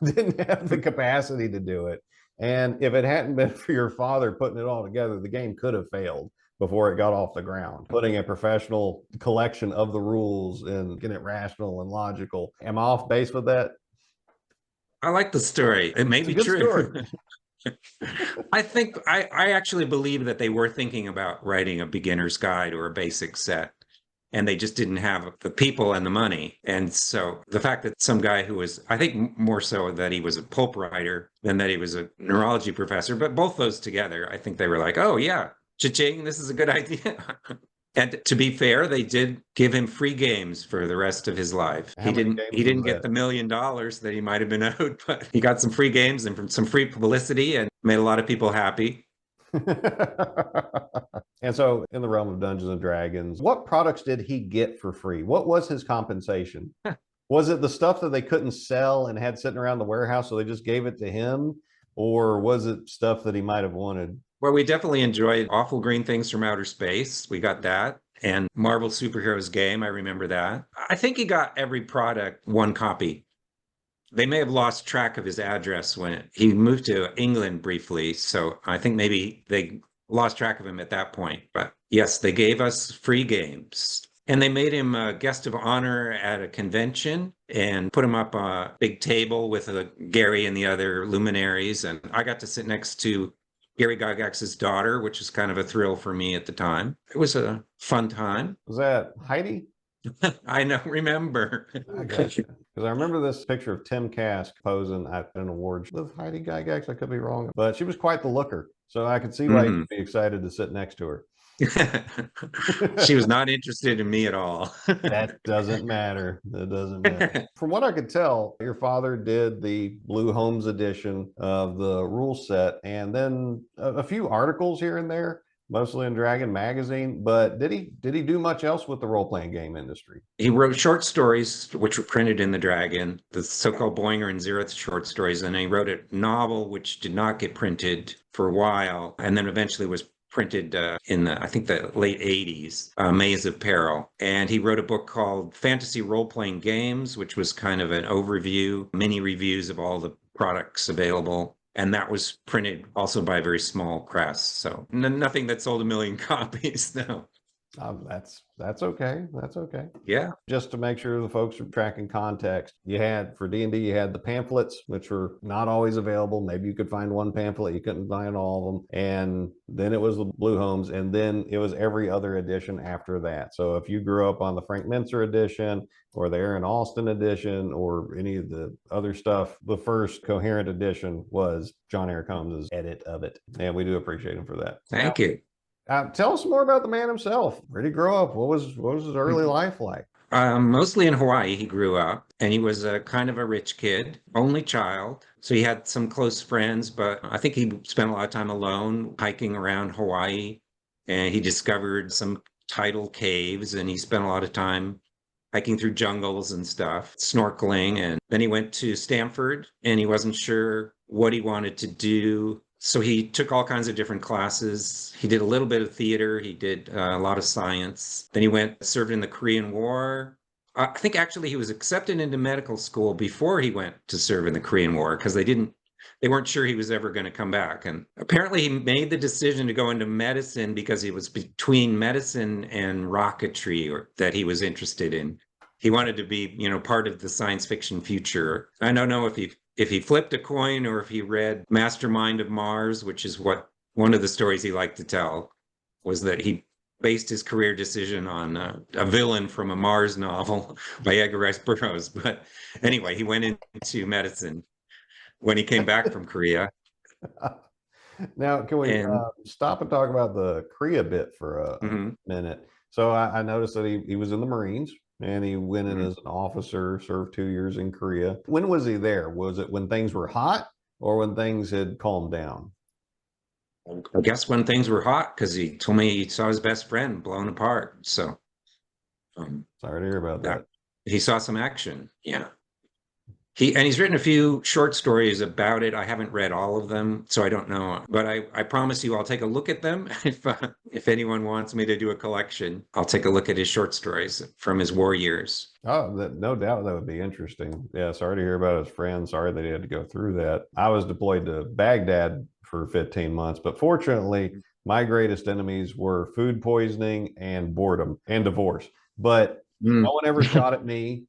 didn't have the capacity to do it. And if it hadn't been for your father putting it all together, the game could have failed before it got off the ground. Putting a professional collection of the rules and getting it rational and logical. Am I off base with that? I like the story. It may be true. I think I actually believe that they were thinking about writing a beginner's guide or a basic set, and they just didn't have the people and the money. And so the fact that some guy who was, I think more so that he was a pulp writer than that he was a neurology professor, but both those together, I think they were like, oh yeah, cha-ching, this is a good idea. And to be fair, they did give him free games for the rest of his life. He didn't get the $1 million that he might have been owed, but he got some free games and some free publicity and made a lot of people happy. And so in the realm of Dungeons and Dragons, what products did he get for free? What was his compensation? Was it the stuff that they couldn't sell and had sitting around the warehouse, so they just gave it to him? Or was it stuff that he might have wanted? Well, we definitely enjoyed Awful Green Things from Outer Space. We got that. And Marvel Superheroes game, I remember that. I think he got every product one copy. They may have lost track of his address when he moved to England briefly. So I think maybe they lost track of him at that point. But yes, they gave us free games. And they made him a guest of honor at a convention and put him up a big table with Gary and the other luminaries. And I got to sit next to Gary Gygax's daughter, which was kind of a thrill for me at the time. It was a fun time. Was that Heidi? I don't remember. I got you. Because I remember this picture of Tim Kask posing at an award with Heidi Gygax. I could be wrong, but she was quite the looker. So I could see why you'd be excited to sit next to her. She was not interested in me at all. That doesn't matter. That doesn't matter. From what I could tell, your father did the Blue Holmes edition of the rule set, and then a few articles here and there, mostly in Dragon Magazine. But did he do much else with the role-playing game industry? He wrote short stories, which were printed in the Dragon, the so-called Boinger and Zeroth short stories, and he wrote a novel which did not get printed for a while, and then eventually was printed in the, I think, the late 80s, Maze of Peril. And he wrote a book called Fantasy Role-Playing Games, which was kind of an overview, mini reviews of all the products available. And that was printed also by a very small press. So nothing that sold 1 million copies, no. That's okay. That's okay. Yeah. Just to make sure the folks are tracking context, you had for D&D, you had the pamphlets, which were not always available. Maybe you could find one pamphlet, you couldn't find all of them. And then it was the Blue Homes, and then it was every other edition after that. So if you grew up on the Frank Mincer edition or the Aaron Alston edition or any of the other stuff, the first coherent edition was John Eric Holmes' edit of it. And we do appreciate him for that. Thank you. Tell us more about the man himself. Where did he grow up? What was his early life like? Mostly in Hawaii, he grew up, and he was a kind of a rich kid, only child. So he had some close friends, but I think he spent a lot of time alone hiking around Hawaii, and he discovered some tidal caves, and he spent a lot of time hiking through jungles and stuff, snorkeling. And then he went to Stanford, and he wasn't sure what he wanted to do. So he took all kinds of different classes. He did a little bit of theater. He did a lot of science. Then he served in the Korean War. I think actually he was accepted into medical school before he went to serve in the Korean War because they weren't sure he was ever going to come back. And apparently he made the decision to go into medicine because he was between medicine and rocketry that he was interested in. He wanted to be, part of the science fiction future. I don't know if he flipped a coin or if he read Mastermind of Mars, which is what one of the stories he liked to tell, was that he based his career decision on a villain from a Mars novel by Edgar Rice Burroughs. But anyway, he went into medicine when he came back from Korea. Now, can we stop and talk about the Korea bit for a minute? So I noticed that he was in the Marines. And he went in as an officer, served 2 years in Korea. When was he there? Was it when things were hot or when things had calmed down? I guess when things were hot, because he told me he saw his best friend blown apart. So sorry to hear about that. He saw some action. Yeah. He's written a few short stories about it. I haven't read all of them, so I don't know. But I promise you I'll take a look at them. If anyone wants me to do a collection, I'll take a look at his short stories from his war years. Oh, no doubt that would be interesting. Yeah, sorry to hear about his friend. Sorry that he had to go through that. I was deployed to Baghdad for 15 months, but fortunately, my greatest enemies were food poisoning and boredom and divorce. But no one ever shot at me.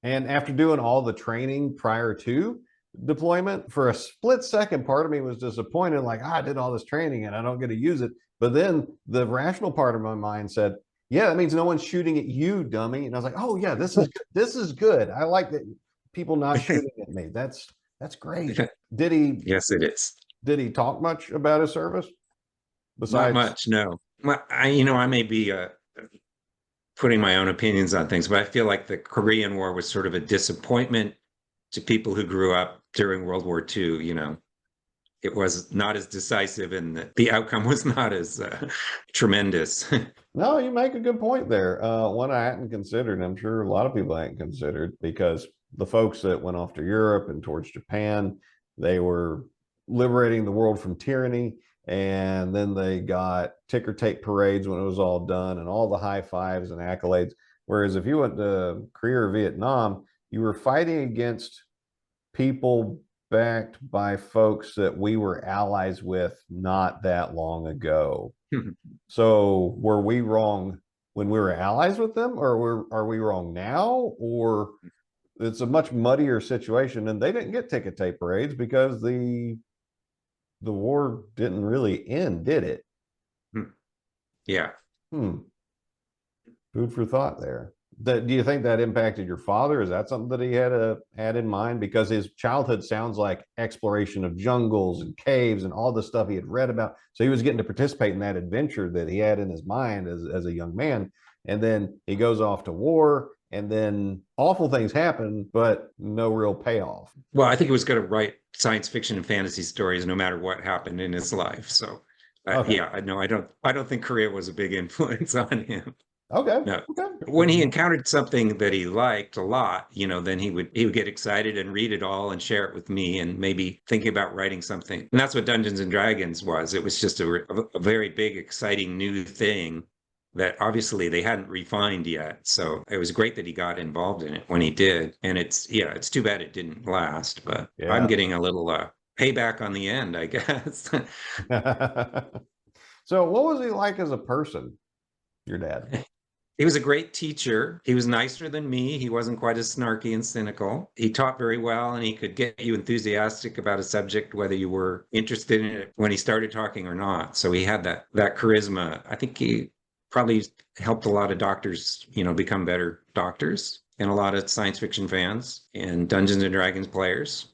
And after doing all the training prior to deployment, for a split second, part of me was disappointed, like, I did all this training and I don't get to use it. But then the rational part of my mind said, yeah, that means no one's shooting at you, dummy. And I was like, oh yeah, this is good. I like that people not shooting at me. That's great. Did he? Yes, it is. Did he talk much about his service? Besides, not much, no. Well, I may be putting my own opinions on things, but I feel like the Korean War was sort of a disappointment to people who grew up during World War II. It was not as decisive and the outcome was not as tremendous. No, you make a good point there. One I hadn't considered, and I'm sure a lot of people hadn't considered, because the folks that went off to Europe and towards Japan, they were liberating the world from tyranny. And then they got ticker tape parades when it was all done and all the high fives and accolades. Whereas if you went to Korea or Vietnam, you were fighting against people backed by folks that we were allies with not that long ago. So were we wrong when we were allies with them, or are we wrong now? Or it's a much muddier situation, and they didn't get ticker tape parades because the war didn't really end, did it? Yeah. Food for thought there. Do you think that impacted your father? Is that something that he had in mind? Because his childhood sounds like exploration of jungles and caves and all the stuff he had read about. So he was getting to participate in that adventure that he had in his mind as a young man. And then he goes off to war, and then awful things happen, but no real payoff. Well, I think he was going to write science fiction and fantasy stories no matter what happened in his life. So, okay. Yeah, no, I don't think Korea was a big influence on him. Okay. No. Okay. When he encountered something that he liked a lot, then he would get excited and read it all and share it with me and maybe thinking about writing something. And that's what Dungeons and Dragons was. It was just a very big, exciting new thing that obviously they hadn't refined yet. So it was great that he got involved in it when he did. And it's too bad it didn't last, but I'm Yeah. getting a little payback on the end, I guess. So, what was he like as a person, your dad? He was a great teacher. He was nicer than me. He wasn't quite as snarky and cynical. He taught very well, and he could get you enthusiastic about a subject, whether you were interested in it when he started talking or not. So he had that charisma. I think he probably helped a lot of doctors, become better doctors, and a lot of science fiction fans and Dungeons and Dragons players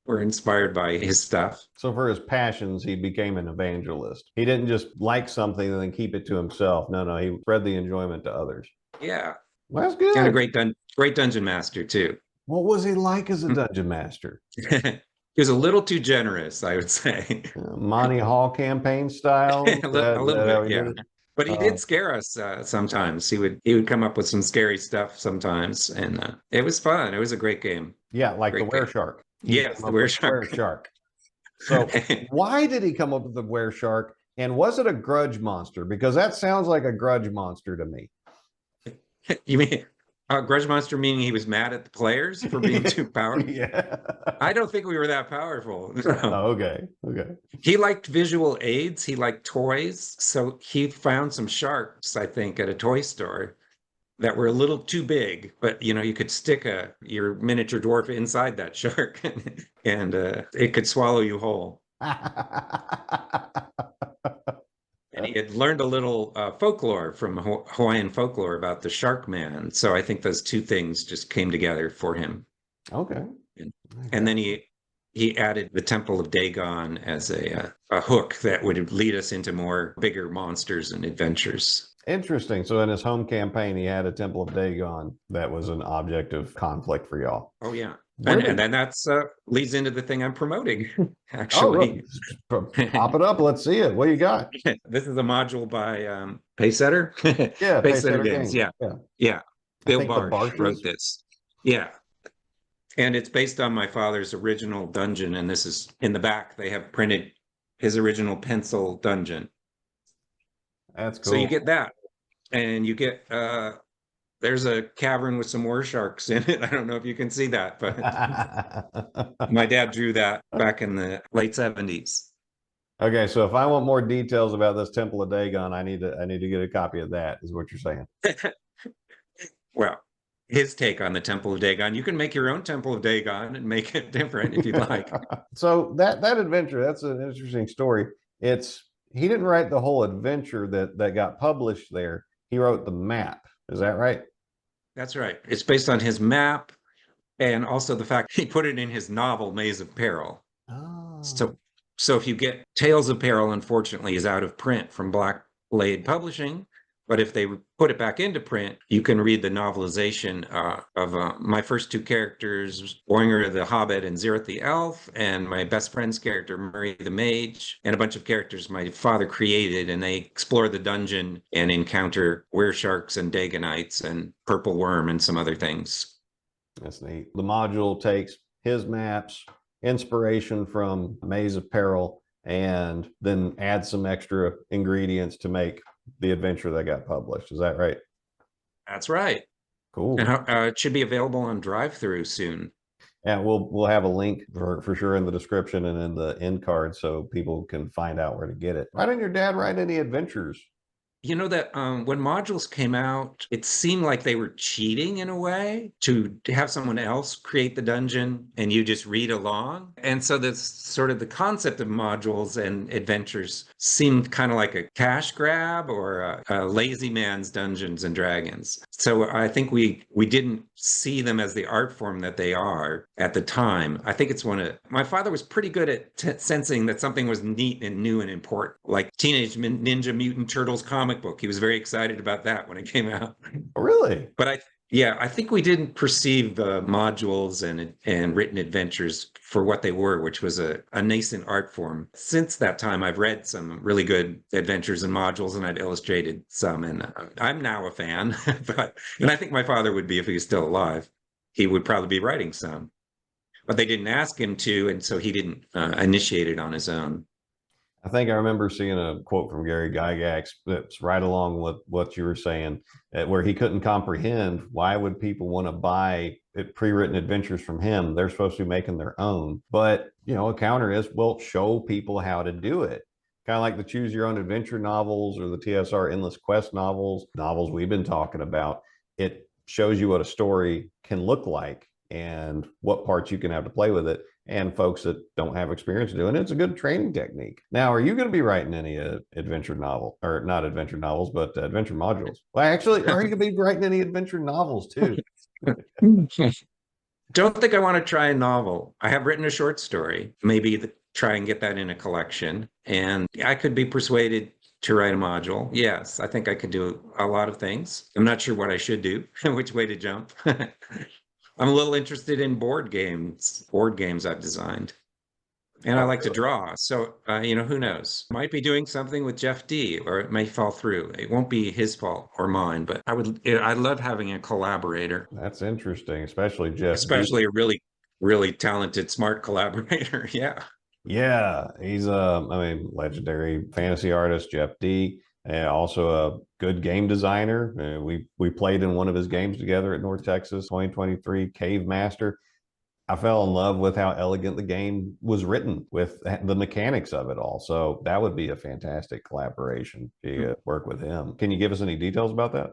were inspired by his stuff. So, for his passions, he became an evangelist. He didn't just like something and then keep it to himself. No, no, he spread the enjoyment to others. Yeah, Well, that's and a good. great dungeon master too. What was he like as a dungeon master? He was a little too generous, I would say. Monty Hall campaign style? A little How bit, he did yeah. it? But he Uh, did scare us sometimes. He would come up with some scary stuff sometimes, and it was fun. It was a great game. yeah, like the Great game. were-shark. He Yes, came the up with Were-Shark. were-shark. So, why did he come up with the were-shark? And was it a grudge monster? Because that sounds like a grudge monster to me. You mean Grudge Monster, meaning he was mad at the players for being too powerful? Yeah. I don't think we were that powerful. No. Oh, okay. Okay. He liked visual aids. He liked toys. So he found some sharks, I think, at a toy store that were a little too big, but you could stick your miniature dwarf inside that shark and it could swallow you whole. And he had learned a little folklore from Hawaiian folklore about the shark man. So I think those two things just came together for him. Okay. And then he added the Temple of Dagon as a hook that would lead us into more bigger monsters and adventures. Interesting. So in his home campaign, he had a Temple of Dagon that was an object of conflict for y'all. Oh yeah, Where and did- then that's leads into the thing I'm promoting. Oh, Actually, look, pop it up. Let's see it. What you got? this is a module by Pacesetter. Yeah, Pacesetter Pacesetter Games. Games. Yeah, Yeah. yeah. I Bill think the Barsh wrote Barshes. this. Yeah, and it's based on my father's original dungeon. And this is in the back. They have printed his original pencil dungeon. That's cool. So you get that, and you get there's a cavern with some more sharks in it. I don't know if you can see that, but my dad drew that back in the late 70s. Okay, so if I want more details about this Temple of Dagon, I need to get a copy of that, is what you're saying. Well, his take on the Temple of Dagon. You can make your own Temple of Dagon and make it different if you'd like. So that adventure, that's an interesting story. He didn't write the whole adventure that got published there. He wrote the map. Is that right? That's right. It's based on his map and also the fact he put it in his novel Maze of Peril. Oh. So if you get Tales of Peril, unfortunately, is out of print from Black Blade Publishing. But if they put it back into print, you can read the novelization of my first two characters, Boinger the Hobbit and Zirith the Elf, and my best friend's character, Murray the Mage, and a bunch of characters my father created. And they explore the dungeon and encounter weresharks and Dagonites and Purple Worm and some other things. That's neat. The module takes his maps, inspiration from Maze of Peril, and then adds some extra ingredients to make the adventure that got published. Is that right? That's right. Cool. And it should be available on drive-through soon. And we'll have a link for sure in the description and in the end card so people can find out where to get it. Why didn't your dad write any adventures? You know that when modules came out, it seemed like they were cheating in a way to have someone else create the dungeon and you just read along. And so this sort of the concept of modules and adventures seemed kind of like a cash grab or a lazy man's Dungeons and Dragons. So I think we didn't see them as the art form that they are at the time. I think it's my father was pretty good at sensing that something was neat and new and important, like Teenage Ninja Mutant Turtles comic book. He was very excited about that when it came out. Really? But Yeah, I think we didn't perceive modules and written adventures for what they were, which was a nascent art form. Since that time, I've read some really good adventures and modules, and I've illustrated some, and I'm now a fan. And I think my father would be if he was still alive. He would probably be writing some, but they didn't ask him to, and so he didn't initiate it on his own. I think I remember seeing a quote from Gary Gygax that's right along with what you were saying, where he couldn't comprehend why would people want to buy pre-written adventures from him. They're supposed to be making their own. But, a counter is, well, show people how to do it. Kind of like the choose your own adventure novels or the TSR Endless Quest novels we've been talking about. It shows you what a story can look like and what parts you can have to play with it, and folks that don't have experience doing it. It's a good training technique. Now, are you going to be writing any adventure novel, or not adventure novels, but adventure modules? Well, actually, are you going to be writing any adventure novels too? Don't think I want to try a novel. I have written a short story, maybe try and get that in a collection. And I could be persuaded to write a module. Yes, I think I could do a lot of things. I'm not sure what I should do, which way to jump. I'm a little interested in board games I've designed. And I like to draw. So, who knows? Might be doing something with Jeff D, or it may fall through. It won't be his fault or mine, but I love having a collaborator. That's interesting, especially Jeff D. Especially a really, really talented, smart collaborator. Yeah. Yeah, he's legendary fantasy artist, Jeff D. And also a good game designer. We played in one of his games together at North Texas 2023 Cave Master. I fell in love with how elegant the game was written, with the mechanics of it all. So that would be a fantastic collaboration to work with him. Can you give us any details about that?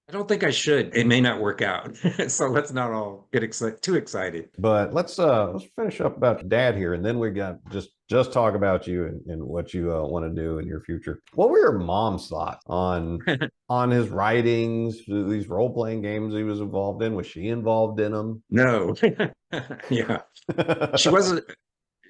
I don't think I should. It may not work out. So let's not all get too excited. But let's finish up about your dad here, and then we got just talk about you and what you want to do in your future. What were your mom's thoughts on his writings, these role playing games he was involved in? Was she involved in them? No. Yeah. She wasn't.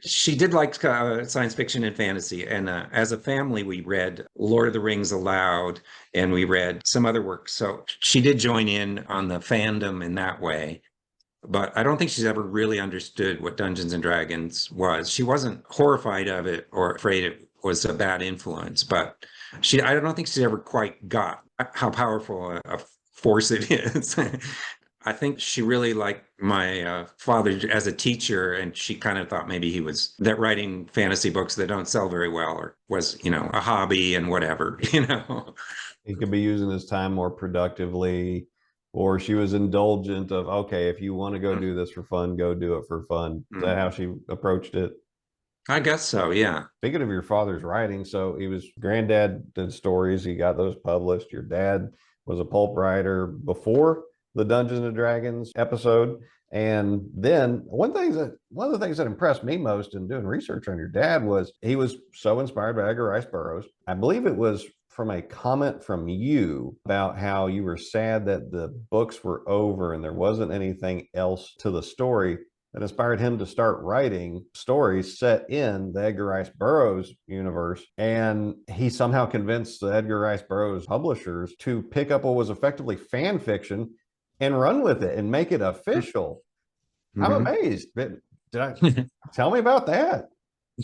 She did like science fiction and fantasy. And as a family, we read Lord of the Rings aloud, and we read some other works. So she did join in on the fandom in that way. But I don't think she's ever really understood what Dungeons and Dragons was. She wasn't horrified of it or afraid it was a bad influence, but I don't think she ever quite got how powerful a force it is. I think she really liked my father as a teacher, and she kind of thought maybe that writing fantasy books that don't sell very well or was, a hobby and whatever, He could be using his time more productively, or she was indulgent of, okay, if you want to go do this for fun, go do it for fun. Is that how she approached it? I guess so, yeah. Speaking of your father's writing, so he was granddad did stories, he got those published. Your dad was a pulp writer before the Dungeons and Dragons episode. And then one of the things that impressed me most in doing research on your dad was he was so inspired by Edgar Rice Burroughs. I believe it was from a comment from you about how you were sad that the books were over and there wasn't anything else to the story that inspired him to start writing stories set in the Edgar Rice Burroughs universe. And he somehow convinced the Edgar Rice Burroughs publishers to pick up what was effectively fan fiction and run with it and make it official. I'm amazed. Tell me about that?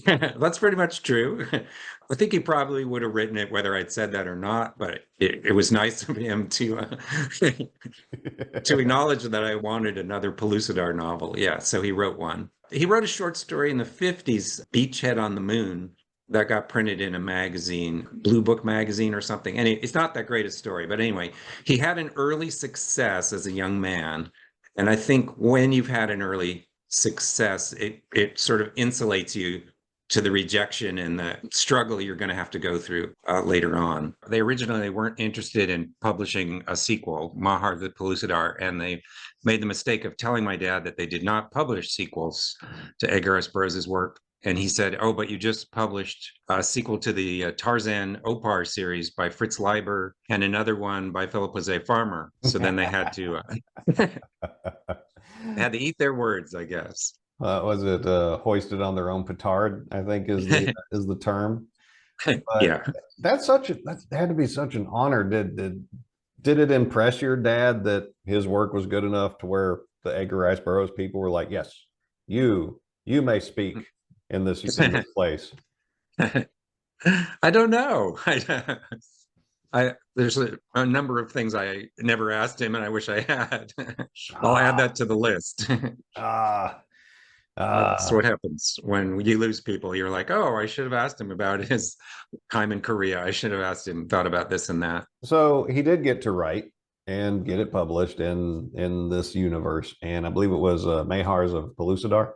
That's pretty much true. I think he probably would have written it whether I'd said that or not, but it was nice of him to to acknowledge that I wanted another Pellucidar novel. Yeah, so he wrote one. He wrote a short story in the 50s, Beachhead on the Moon, that got printed in a magazine, Blue Book magazine or something. And it's not that great a story, but anyway, he had an early success as a young man. And I think when you've had an early success, it sort of insulates you to the rejection and the struggle you're going to have to go through later on. They originally weren't interested in publishing a sequel, Mahar the Pellucidar, and they made the mistake of telling my dad that they did not publish sequels to Edgar Rice Burroughs' work. And he said, oh, but you just published a sequel to the Tarzan Opar series by Fritz Leiber and another one by Philip Jose Farmer. So then they had to had to eat their words, I guess. Was it hoisted on their own petard, I think is the term. But yeah. That had to be such an honor. Did Did it impress your dad that his work was good enough to where the Edgar Rice Burroughs people were like, "Yes, you may speak in this place." I don't know. I there's a number of things I never asked him, and I wish I had. I'll add Ah, that to the list. ah, That's ah. what happens when you lose people. You're like, oh, I should have asked him about his time in Korea. I should have asked him, thought about this and that. So he did get to write and get it published in this universe, and I believe it was Mayhars of Pellucidar.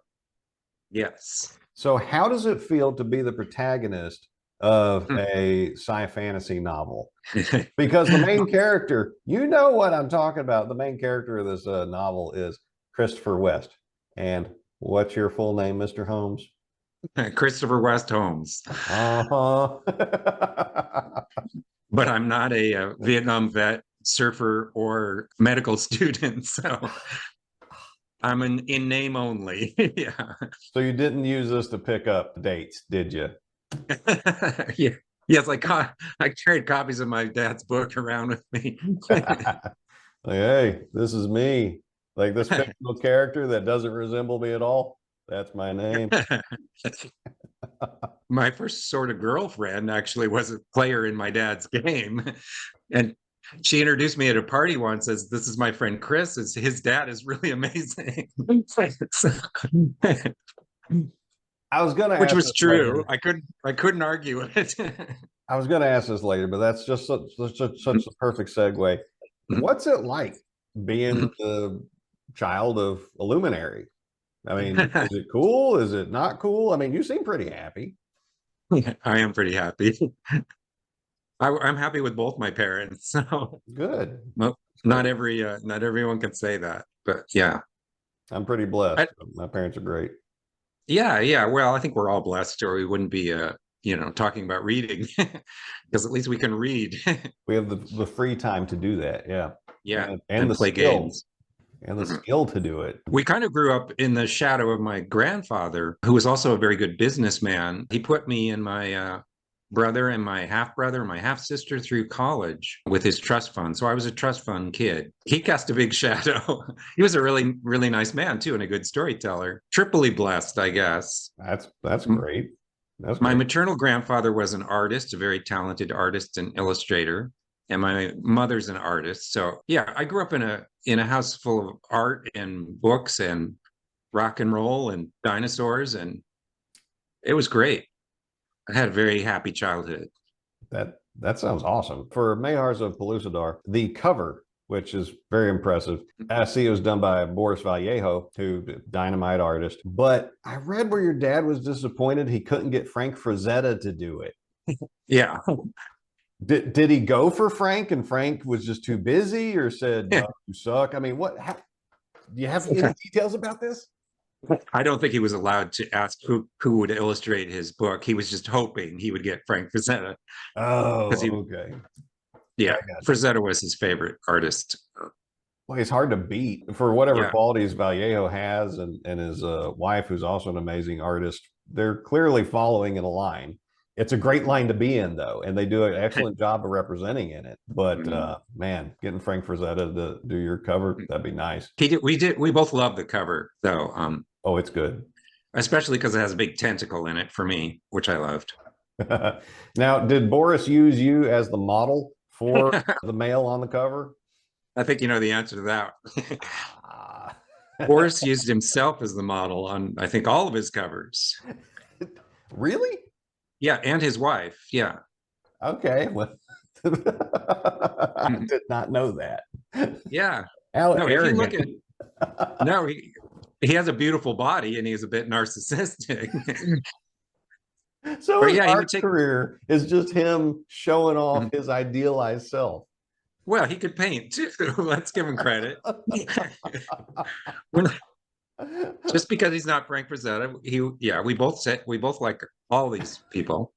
Yes. So how does it feel to be the protagonist of a sci fantasy novel? Because the main character, you know what I'm talking about. The main character of this novel is Christopher West. And what's your full name, Mr. Holmes? Christopher West Holmes. Uh-huh. But I'm not a Vietnam vet, surfer, or medical student. So I'm in name only. Yeah. So you didn't use this to pick up dates, did you? Yeah. Yes, I carried copies of my dad's book around with me. Like, hey, this is me. Like this fictional character that doesn't resemble me at all. That's my name. My first sort of girlfriend actually was a player in my dad's game. And she introduced me at a party once as this is my friend Chris. His dad is really amazing. I was going to Which ask was this true. later. I couldn't argue it. I was going to ask this later, but that's just such a perfect segue. What's it like being the child of a luminary? I mean, is it cool? Is it not cool? I mean, you seem pretty happy. I am pretty happy. I'm happy with both my parents. So Good. well, not everyone can say that, but yeah. I'm pretty blessed. I, My parents are great. yeah. Well, I think we're all blessed, or we wouldn't be talking about reading because at least we can read. We have the free time to do that. Yeah. Yeah, And and the play skill games. and the skill to do it. We kind of grew up in the shadow of my grandfather, who was also a very good businessman. He put me and my brother and my half brother, my half sister through college with his trust fund. So I was a trust fund kid. He cast a big shadow. He was a really, really nice man too, and a good storyteller. Triply blessed, I guess. That's great. That's My great. maternal grandfather was an artist, a very talented artist and illustrator. And my mother's an artist. So yeah, I grew up in a house full of art and books and rock and roll and dinosaurs, and it was great. I had a very happy childhood. That sounds awesome. For Mayhars of Pellucidar, the cover, which is very impressive. I see it was done by Boris Vallejo, who dynamite artist. But I read where your dad was disappointed he couldn't get Frank Frazetta to do it. Yeah. Did he go for Frank and Frank was just too busy or said, no, you suck? I mean, do you have any details about this? I don't think he was allowed to ask who would illustrate his book. He was just hoping he would get Frank Frazetta Oh, because he, okay. yeah, Frazetta was his favorite artist. Well, he's hard to beat for whatever Yeah. qualities Vallejo has, and his wife, who's also an amazing artist. They're clearly following in a line. It's a great line to be in, though, and they do an excellent job of representing in it. But man, getting Frank Frazetta to do your cover, that'd be nice. We both love the cover though. Oh, it's good. Especially because it has a big tentacle in it for me, which I loved. Now, did Boris use you as the model for the male on the cover? I think you know the answer to that. Boris used himself as the model on, I think, all of his covers. Really? Yeah, and his wife. Yeah. Okay. Well, I did not know that. Yeah. How no, arrogant. if you look at no, he has a beautiful body and he's a bit narcissistic. So but his yeah, art career is just him showing off his idealized self. Well, he could paint too. Let's give him credit. Just because he's not Frank Frazetta, we both like all these people.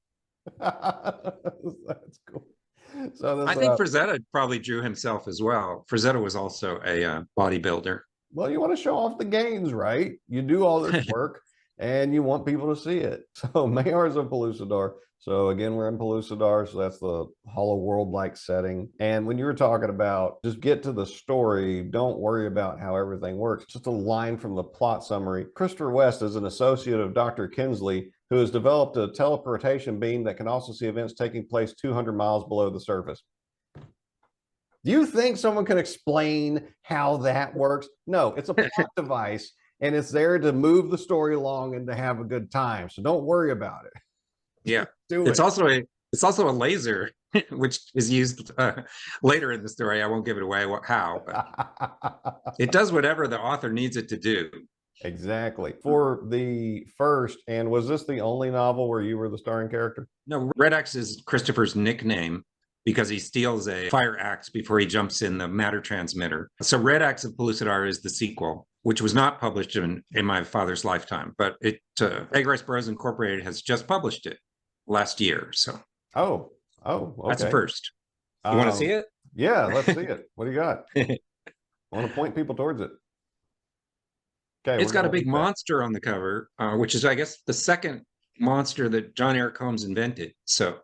That's cool. So I think Frazetta probably drew himself as well. Frazetta was also a bodybuilder. Well, you want to show off the gains, right? You do all this work. and you want people to see it. So Mayors of Pellucidar. So again, we're in Pellucidar, so that's the hollow world-like setting. And when you were talking about just get to the story, don't worry about how everything works. Just a line from the plot summary. Christopher West is an associate of Dr. Kinsley, who has developed a teleportation beam that can also see events taking place 200 miles below the surface. Do you think someone can explain how that works? No, it's a plot device, and it's there to move the story along and to have a good time. So don't worry about it. Yeah, Do it's it. also a laser, which is used later in the story. I won't give it away how, but it does whatever the author needs it to do. Exactly. For the first, and was this the only novel where you were the starring character? No, Red Axe is Christopher's nickname because he steals a fire axe before he jumps in the matter transmitter. So Red Axe of Pellucidar is the sequel, which was not published in my father's lifetime, but Edgar Rice Burroughs Incorporated has just published it last year. So oh, okay. That's a first. You want to see it? Yeah, let's see it. What do you got? I want to point people towards it. Okay, it's got a big monster on the cover, which is, I guess, the second monster that John Eric Holmes invented. So,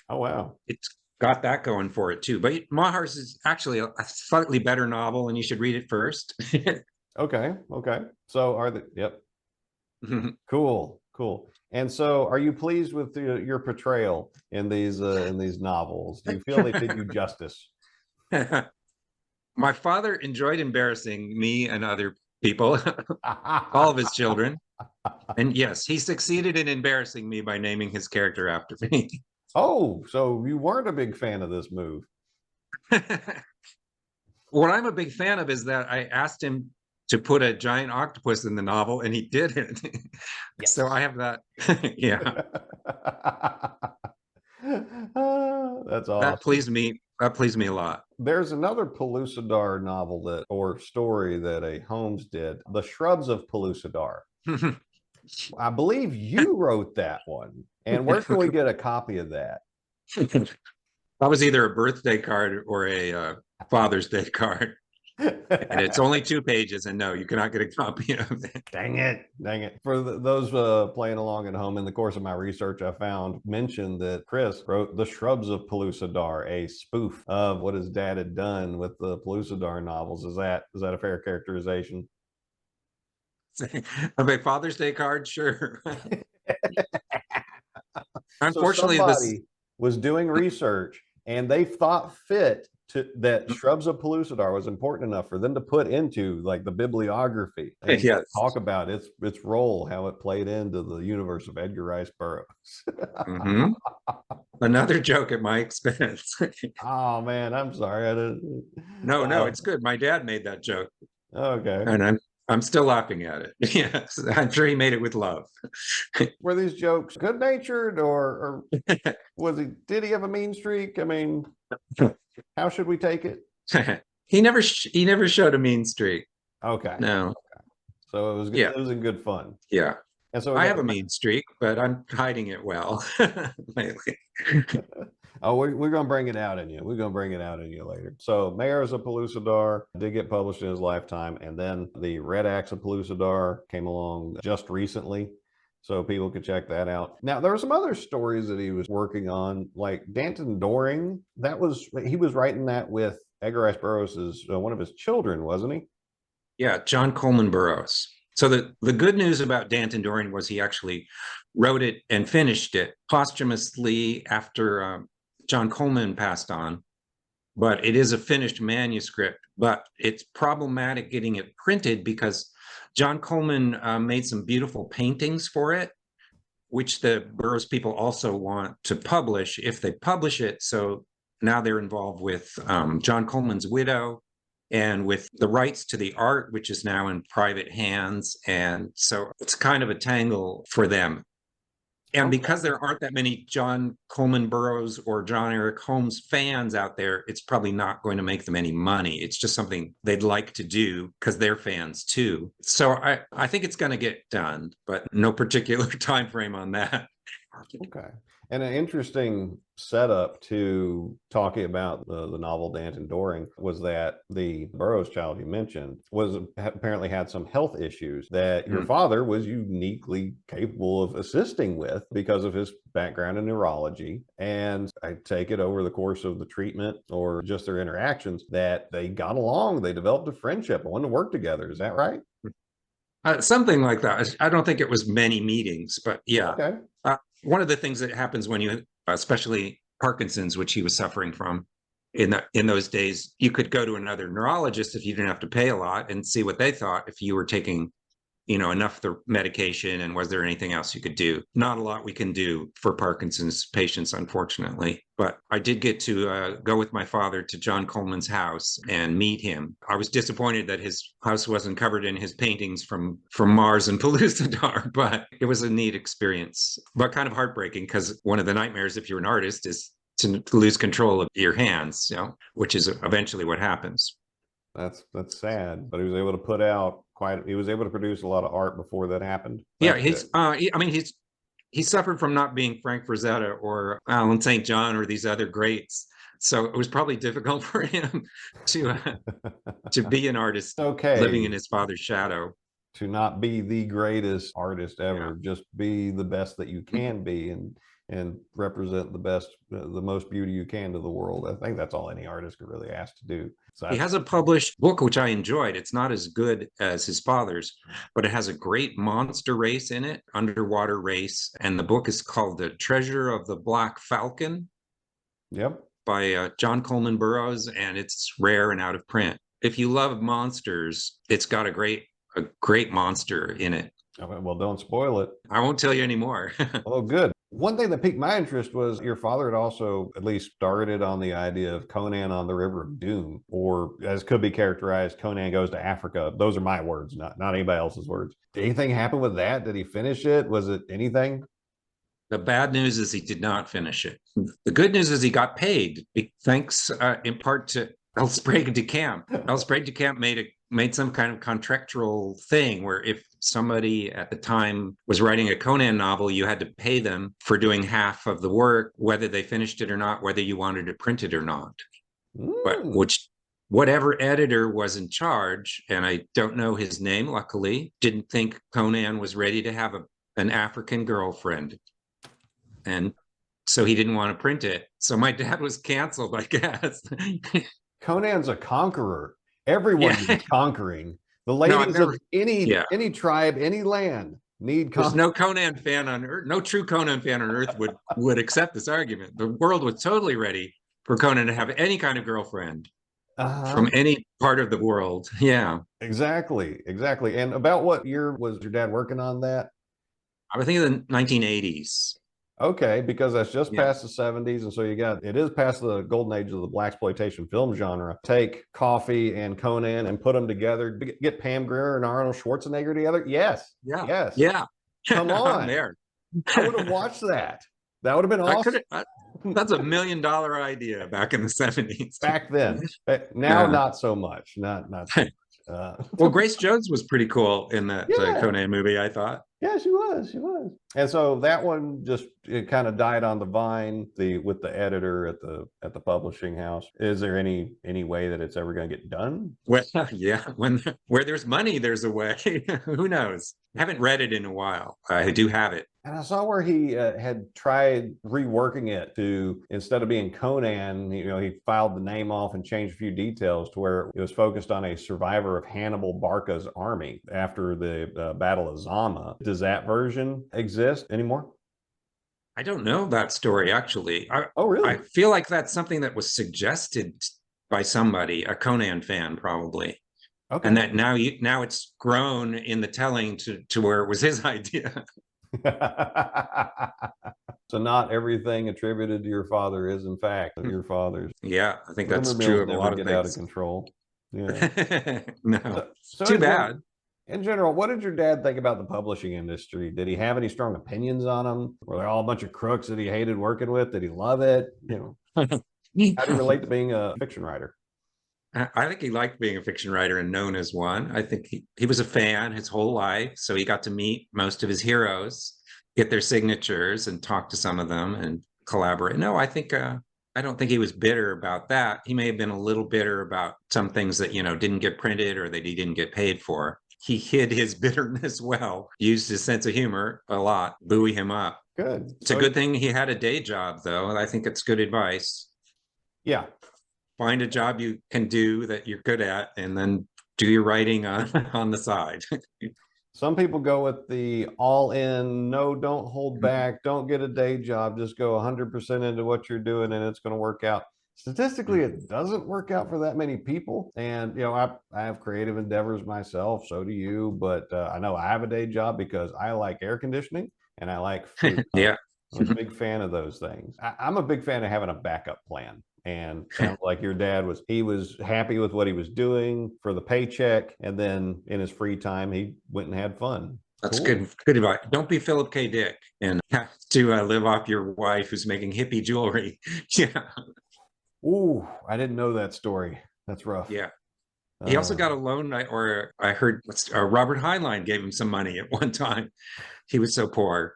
oh wow, it's got that going for it too. But Mahars is actually a slightly better novel, and you should read it first. Okay. So yep. Cool. And so, are you pleased with your portrayal in these novels? Do you feel they did you justice? My father enjoyed embarrassing me and other people, all of his children. And yes, he succeeded in embarrassing me by naming his character after me. Oh, so you weren't a big fan of this move. What I'm a big fan of is that I asked him to put a giant octopus in the novel, and he did it. Yes. So I have that. Yeah. That's awesome. That pleased me. That pleased me a lot. There's another Pellucidar novel or story that a Holmes did, The Shrubs of Pellucidar. I believe you wrote that one. And where can we get a copy of that? That was either a birthday card or a Father's Day card. And it's only 2 pages, and no, you cannot get a copy of it. Dang it. For those playing along at home, in the course of my research, I found mentioned that Chris wrote The Shrubs of Pellucidar, a spoof of what his dad had done with the Pellucidar novels. Is that a fair characterization? Of a Father's Day card? Sure. Unfortunately, so somebody was doing research, and they thought fit that Shrubs of Pellucidar was important enough for them to put into like the bibliography and talk about its role, how it played into the universe of Edgar Rice Burroughs. Another joke at my expense. Oh man, I'm sorry. I didn't. No, it's good. My dad made that joke. Okay. And I'm still laughing at it. Yes, I'm sure he made it with love. Were these jokes good natured, or did he have a mean streak? I mean, how should we take it? He never showed a mean streak. Okay. No. Okay. So it was good. Yeah. It was in good fun. Yeah. And so I have a mean streak, but I'm hiding it well lately. Oh, we're going to bring it out in you. We're going to bring it out in you later. So Mayors of Pellucidar did get published in his lifetime. And then the Red Axe of Pellucidar came along just recently. So people could check that out. Now, there were some other stories that he was working on, like Danton Doring. He was writing that with Edgar Rice Burroughs' one of his children, wasn't he? Yeah, John Coleman Burroughs. So the good news about Danton Doring was he actually wrote it and finished it posthumously after John Coleman passed on. But it is a finished manuscript, but it's problematic getting it printed because John Coleman made some beautiful paintings for it, which the Burroughs people also want to publish if they publish it. So now they're involved with John Coleman's widow and with the rights to the art, which is now in private hands. And so it's kind of a tangle for them. And because there aren't that many John Coleman Burroughs or John Eric Holmes fans out there, it's probably not going to make them any money. It's just something they'd like to do because they're fans too. So I think it's going to get done, but no particular time frame on that. Okay. And an interesting setup to talking about the novel Danton Doring was that the Burroughs child you mentioned was apparently had some health issues that your Mm. father was uniquely capable of assisting with because of his background in neurology. And I take it over the course of the treatment or just their interactions that they got along, they developed a friendship and wanted to work together. Is that right? Something like that. I don't think it was many meetings, but yeah. Okay. One of the things that happens when you, especially Parkinson's, which he was suffering from in those days, you could go to another neurologist if you didn't have to pay a lot and see what they thought if you were taking enough of the medication, and was there anything else you could do? Not a lot we can do for Parkinson's patients, unfortunately. But I did get to go with my father to John Coleman's house and meet him. I was disappointed that his house wasn't covered in his paintings from Mars and Pellucidar, but it was a neat experience, but kind of heartbreaking, because one of the nightmares if you're an artist is to lose control of your hands, which is eventually what happens. That's sad, but he was able to put out he was able to produce a lot of art before that happened. Yeah, That's good. I mean, he suffered from not being Frank Frazetta or Alan St. John or these other greats. So it was probably difficult for him to be an artist living in Okay his father's shadow. to not be the greatest artist Yeah. ever, just be the best that you can be and represent the best, the most beauty you can to the world. I think that's all any artist could really ask to do. So He has a published book, which I enjoyed. It's not as good as his father's, but it has a great monster race in it, underwater race. And the book is called The Treasure of the Black Falcon yep. by John Coleman Burroughs, and it's rare and out of print. If you love monsters, it's got a great monster in it. Okay, well, don't spoil it. I won't tell you anymore. Oh, good. One thing that piqued my interest was your father had also at least started on the idea of Conan on the River of Doom, or as could be characterized, Conan goes to Africa. Those are my words, not anybody else's words. Did anything happen with that? Did he finish it? Was it anything? The bad news is he did not finish it. The good news is he got paid, thanks in part to El Sprague de Camp. El Sprague de Camp made some kind of contractual thing where if somebody at the time was writing a Conan novel, you had to pay them for doing half of the work, whether they finished it or not, whether you wanted it printed or not. But whatever editor was in charge, and I don't know his name, luckily, didn't think Conan was ready to have an African girlfriend. And so he didn't want to print it. So my dad was canceled, I guess. Conan's a conqueror. Everyone needs conquering. The ladies of any tribe, any land need There's no Conan fan on earth, no true Conan fan on earth would accept this argument. The world was totally ready for Conan to have any kind of girlfriend from any part of the world. Yeah. Exactly. And about what year was your dad working on that? I was thinking the 1980s. Okay, because that's just past the 70s, and so it is past the golden age of the blaxploitation film genre. Take Coffee and Conan and put them together. Get Pam Grier and Arnold Schwarzenegger together. Yes. Come on. I'm there. I would have watched that. That would have been awesome. That's $1 million idea back in the 70s. Back then. Now, not so much. Not so much. Well, Grace Jones was pretty cool in that Conan movie, I thought. Yeah, she was. And so that one it kind of died on the vine with the editor at the publishing house. Is there any way that it's ever going to get done? Well, yeah, where there's money, there's a way. Who knows? I haven't read it in a while. I do have it. And I saw where he had tried reworking it to, instead of being Conan, he filed the name off and changed a few details to where it was focused on a survivor of Hannibal Barca's army after the Battle of Zama. Does that version exist anymore? I don't know that story, actually. Oh, really? I feel like that's something that was suggested by somebody, a Conan fan, probably. Okay. And that now it's grown in the telling to where it was his idea. So not everything attributed to your father is in fact your father's. Yeah, I think that's true of a lot of things. Out of control. Yeah. No, so too bad. In general, what did your dad think about the publishing industry? Did he have any strong opinions on them? Were they all a bunch of crooks that he hated working with? Did he love it? How do you relate to being a fiction writer? I think he liked being a fiction writer and known as one. I think he was a fan his whole life, so he got to meet most of his heroes. get their signatures and talk to some of them and collaborate. No, I don't think he was bitter about that. He may have been a little bitter about some things that, didn't get printed or that he didn't get paid for. He hid his bitterness well, used his sense of humor a lot, buoy him up. Good. It's a good thing he had a day job, though. I think it's good advice. Yeah. Find a job you can do that you're good at, and then do your writing on the side. Some people go with the all in, no, don't hold back, don't get a day job, just go 100% into what you're doing and it's going to work out. Statistically, it doesn't work out for that many people. And, I have creative endeavors myself. So do you. But I know I have a day job because I like air conditioning and I like food. Yeah. I'm a big fan of those things. I'm a big fan of having a backup plan. And sounds like your dad he was happy with what he was doing for the paycheck. And then in his free time, he went and had fun. That's cool. Good advice. Don't be Philip K. Dick and have to live off your wife who's making hippie jewelry. Yeah. Ooh, I didn't know that story. That's rough. Yeah. He also got a loan, or I heard Robert Heinlein gave him some money at one time. He was so poor.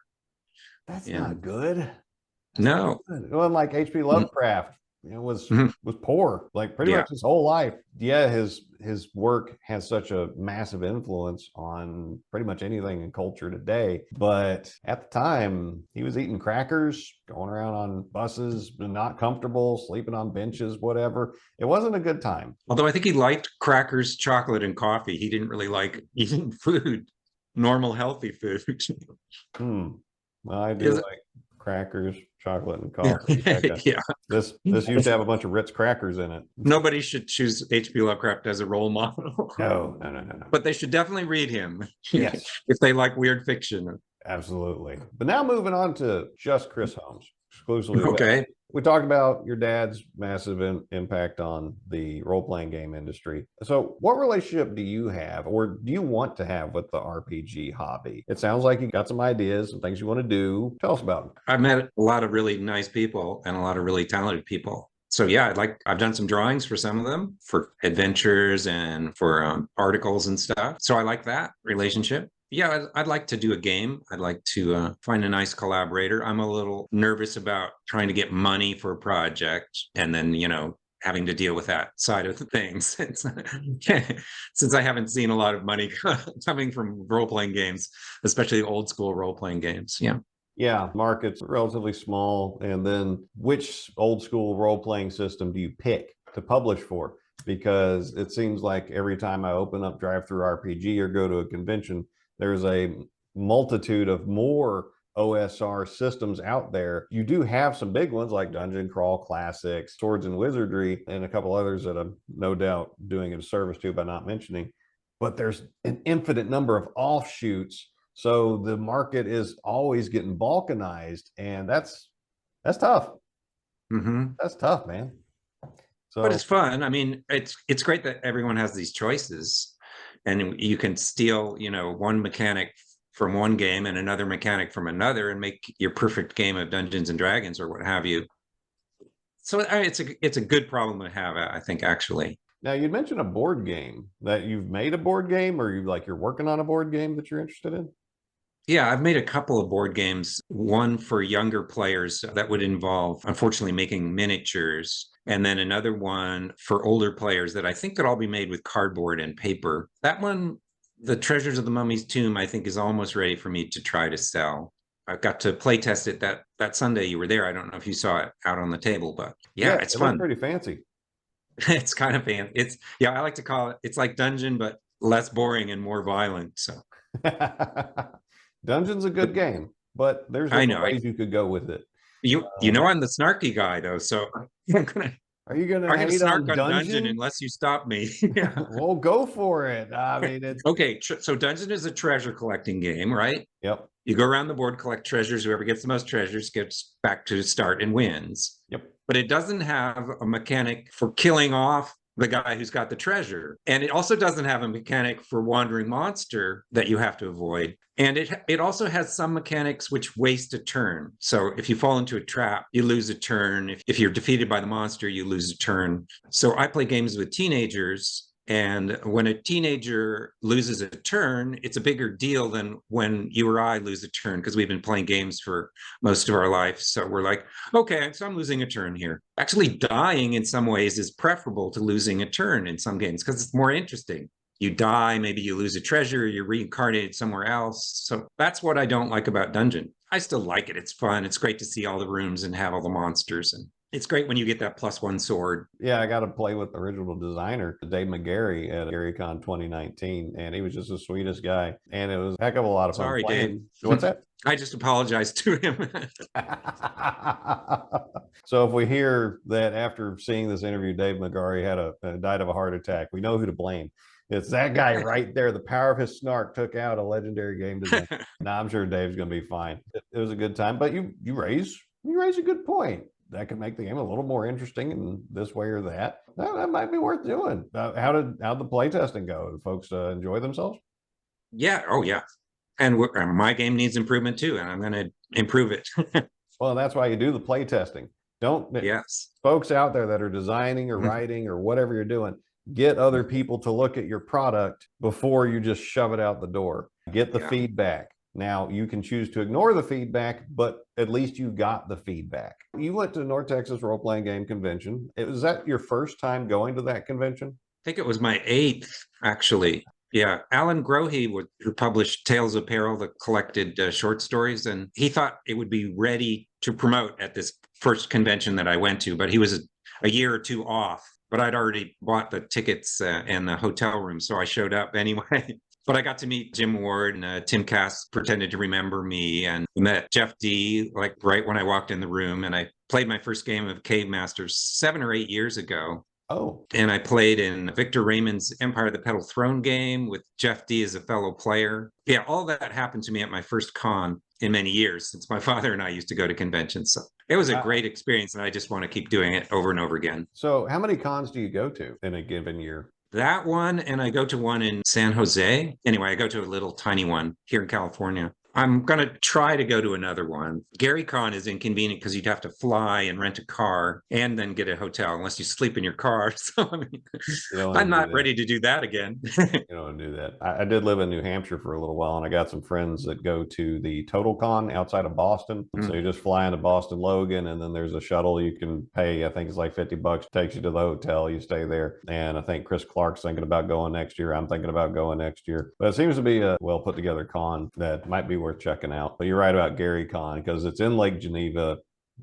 That's not good. That's no. Not good. Well, like H.P. Lovecraft, was poor, like pretty much his whole life. Yeah, his work has such a massive influence on pretty much anything in culture today. But at the time, he was eating crackers, going around on buses, not comfortable, sleeping on benches, whatever. It wasn't a good time. Although I think he liked crackers, chocolate, and coffee. He didn't really like eating food, normal, healthy food. Well, I do like crackers, chocolate, and coffee. Yeah. This used to have a bunch of Ritz crackers in it. Nobody should choose H.P. Lovecraft as a role model. No. But they should definitely read him. Yes. If they like weird fiction. Absolutely. But now moving on to just Chris Holmes, exclusively. Okay. We talked about your dad's massive impact on the role-playing game industry. So what relationship do you have or do you want to have with the RPG hobby? It sounds like you got some ideas and things you want to do. Tell us about them. I've met a lot of really nice people and a lot of really talented people. So yeah, I've done some drawings for some of them, for adventures and for articles and stuff. So I like that relationship. Yeah, I'd like to do a game. I'd like to find a nice collaborator. I'm a little nervous about trying to get money for a project and then, having to deal with that side of the things since I haven't seen a lot of money coming from role-playing games, especially old school role-playing games. Yeah. Yeah, market's relatively small. And then which old school role-playing system do you pick to publish for? Because it seems like every time I open up DriveThruRPG or go to a convention, there's a multitude of more OSR systems out there. You do have some big ones like Dungeon Crawl Classics, Swords and Wizardry, and a couple others that I'm no doubt doing a service to by not mentioning. But there's an infinite number of offshoots. So the market is always getting balkanized, and that's tough. That's tough, man. So, but it's fun. I mean, it's great that everyone has these choices. And you can steal, one mechanic from one game and another mechanic from another and make your perfect game of Dungeons and Dragons or what have you. So it's a good problem to have, I think, actually. Now, you mentioned a board game, that you've made a board game, or you're working on a board game that you're interested in? Yeah, I've made a couple of board games, one for younger players that would involve, unfortunately, making miniatures, and then another one for older players that I think could all be made with cardboard and paper. That one, The Treasures of the Mummy's Tomb, I think is almost ready for me to try to sell. I got to play test it that Sunday you were there. I don't know if you saw it out on the table, but yeah, it's fun. Pretty fancy. It's kind of fancy. I like to call it's like Dungeon, but less boring and more violent. So Dungeon's a good game, but there's ways you could go with it. I'm the snarky guy though, so are you gonna snark on Dungeon unless you stop me? Yeah. Well, go for it. I mean, it's okay. So Dungeon is a treasure collecting game, right? Yep. You go around the board, collect treasures. Whoever gets the most treasures gets back to start and wins. Yep. But it doesn't have a mechanic for killing off the guy who's got the treasure. And it also doesn't have a mechanic for wandering monster that you have to avoid. And it also has some mechanics which waste a turn. So if you fall into a trap, you lose a turn. If you're defeated by the monster, you lose a turn. So I play games with teenagers And when a teenager loses a turn, it's a bigger deal than when you or I lose a turn, because we've been playing games for most of our life. So we're like, okay, so I'm losing a turn here. Actually, dying in some ways is preferable to losing a turn in some games because it's more interesting. You die, maybe you lose a treasure, you're reincarnated somewhere else. So that's what I don't like about Dungeon. I still like it. It's fun. It's great to see all the rooms and have all the monsters. And it's great when you get that +1 sword. Yeah, I got to play with the original designer, Dave McGarry, at GaryCon 2019, and he was just the sweetest guy. And it was a heck of a lot of fun Sorry, playing. Dave. What's that? I just apologized to him. So if we hear that after seeing this interview, Dave McGarry died of a heart attack, we know who to blame. It's that guy right there. The power of his snark took out a legendary game design. Now I'm sure Dave's going to be fine. It was a good time, but you raise a good point. That could make the game a little more interesting in this way or that. That might be worth doing. How'd the playtesting go? Did folks enjoy themselves? Yeah. Oh, yeah. And my game needs improvement too, and I'm going to improve it. Well, that's why you do the playtesting. Yes. Folks out there that are designing or writing or whatever you're doing, get other people to look at your product before you just shove it out the door. Get the feedback. Now, you can choose to ignore the feedback, but at least you got the feedback. You went to North Texas Role Playing Game Convention. Was that your first time going to that convention? I think it was my 8th, actually. Yeah. Alan Grohe, who published Tales of Peril, the collected short stories, and he thought it would be ready to promote at this first convention that I went to, but he was a year or two off. But I'd already bought the tickets and the hotel room, so I showed up anyway. But I got to meet Jim Ward, and Tim Cass pretended to remember me, and met Jeff D like right when I walked in the room. And I played my first game of Cave Masters 7 or 8 years ago. Oh. And I played in Victor Raymond's Empire of the Petal Throne game with Jeff D as a fellow player. Yeah, all that happened to me at my first con in many years, since my father and I used to go to conventions. So it was a great experience, and I just want to keep doing it over and over again. So how many cons do you go to in a given year? That one, and I go to one in San Jose. Anyway, I go to a little tiny one here in California. I'm going to try to go to another one. GaryCon is inconvenient because you'd have to fly and rent a car and then get a hotel unless you sleep in your car. So I mean, I'm not ready to do that again. You don't want to do that. I did live in New Hampshire for a little while, and I got some friends that go to the Total Con outside of Boston. So you just fly into Boston Logan, and then there's a shuttle you can pay. I think it's like $50, takes you to the hotel. You stay there. And I think Chris Clark's thinking about going next year. I'm thinking about going next year. But it seems to be a well put together con that might be worth checking out. But you're right about GaryCon because it's in Lake Geneva.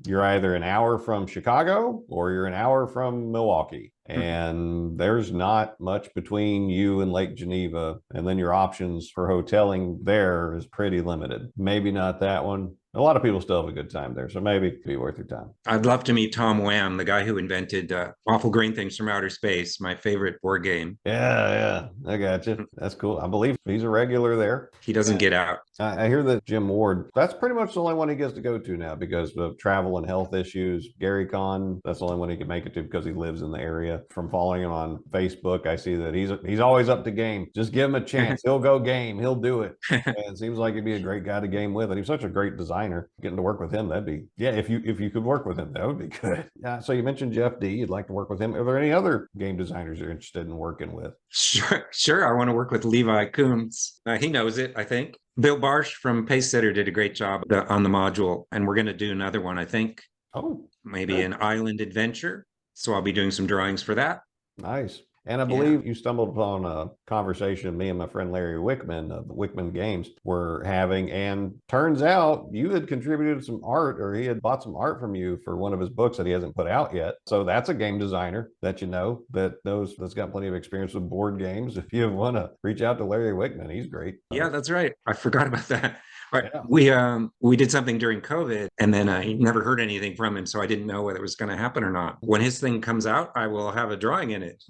You're either an hour from Chicago or you're an hour from Milwaukee, and there's not much between you and Lake Geneva. And then your options for hoteling there is pretty limited. Maybe not that one. A lot of people still have a good time there, so maybe it'd be worth your time. I'd love to meet Tom Wham, the guy who invented Awful Green Things from Outer Space, my favorite board game. Yeah, I got you. That's cool. I believe he's a regular there. He doesn't get out. I hear that Jim Ward, that's pretty much the only one he gets to go to now because of travel and health issues. GaryCon, that's the only one he can make it to because he lives in the area. From following him on Facebook, I see that he's always up to game. Just give him a chance. He'll go game. He'll do it. And it seems like he'd be a great guy to game with. And he's such a great designer. Getting to work with him, that'd be, yeah, if you could work with him, that would be good. Yeah. So you mentioned Jeff D. You'd like to work with him. Are there any other game designers you're interested in working with? Sure. I want to work with Levi Coombs. He knows it, I think. Bill Barsh from Pacesetter did a great job on the module, and we're going to do another one, I think. Oh, maybe an island adventure. So I'll be doing some drawings for that. Nice. And I believe you stumbled upon a conversation me and my friend Larry Wickman of Wickman Games were having, and turns out you had contributed some art, or he had bought some art from you for one of his books that he hasn't put out yet. So that's a game designer that you know that's got plenty of experience with board games. If you want to reach out to Larry Wickman, he's great. Yeah, that's right. I forgot about that. Right. Yeah. We did something during COVID, and then I never heard anything from him, so I didn't know whether it was going to happen or not. When his thing comes out, I will have a drawing in it.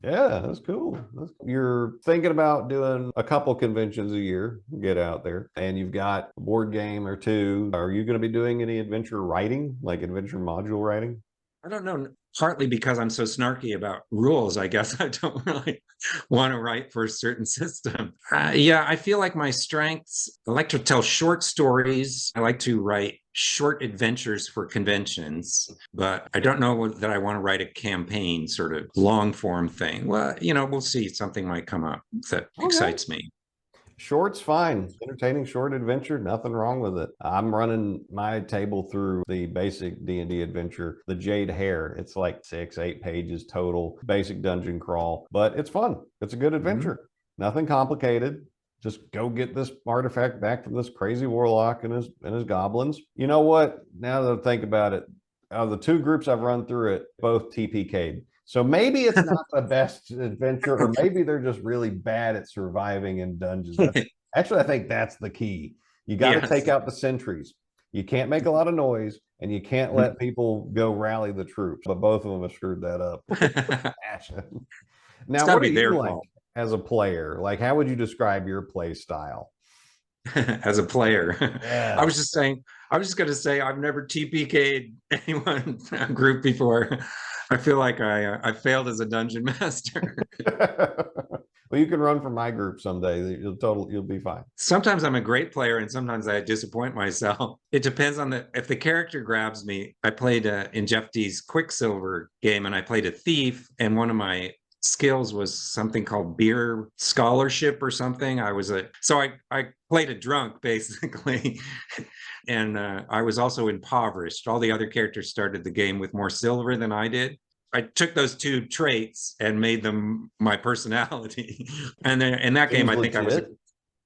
Yeah, that's cool. You're thinking about doing a couple conventions a year, get out there, and you've got a board game or two. Are you going to be doing any adventure writing, like adventure module writing? I don't know. Partly because I'm so snarky about rules, I guess I don't really want to write for a certain system. I feel like my strengths, I like to tell short stories. I like to write short adventures for conventions, but I don't know that I want to write a campaign sort of long form thing. Well, we'll see. Something might come up that excites me. Short's fine. Entertaining short adventure, nothing wrong with it. I'm running my table through the basic D&D adventure, The Jade Hare. It's like 6-8 pages total, basic dungeon crawl, but it's fun. It's a good adventure. Nothing complicated. Just go get this artifact back from this crazy warlock and his goblins. You know what? Now that I think about it, of the two groups I've run through it, both TPK'd. So maybe it's not the best adventure, or maybe they're just really bad at surviving in dungeons. Actually, I think that's the key. You got to take out the sentries. You can't make a lot of noise, and you can't let people go rally the troops. But both of them have screwed that up. Now, what do you like as a player? Like, how would you describe your play style? As a player, Yeah. I was just going to say, I've never TPK'd anyone group before. I feel like I failed as a dungeon master. Well, you can run for my group someday. You'll be fine. Sometimes I'm a great player, and sometimes I disappoint myself. It depends on if the character grabs me. I played in Jeff D's Quicksilver game, and I played a thief, and one of my skills was something called beer scholarship or something. So I played a drunk basically. And I was also impoverished. All the other characters started the game with more silver than I did. I took those two traits and made them my personality. And then in that game, I think I was,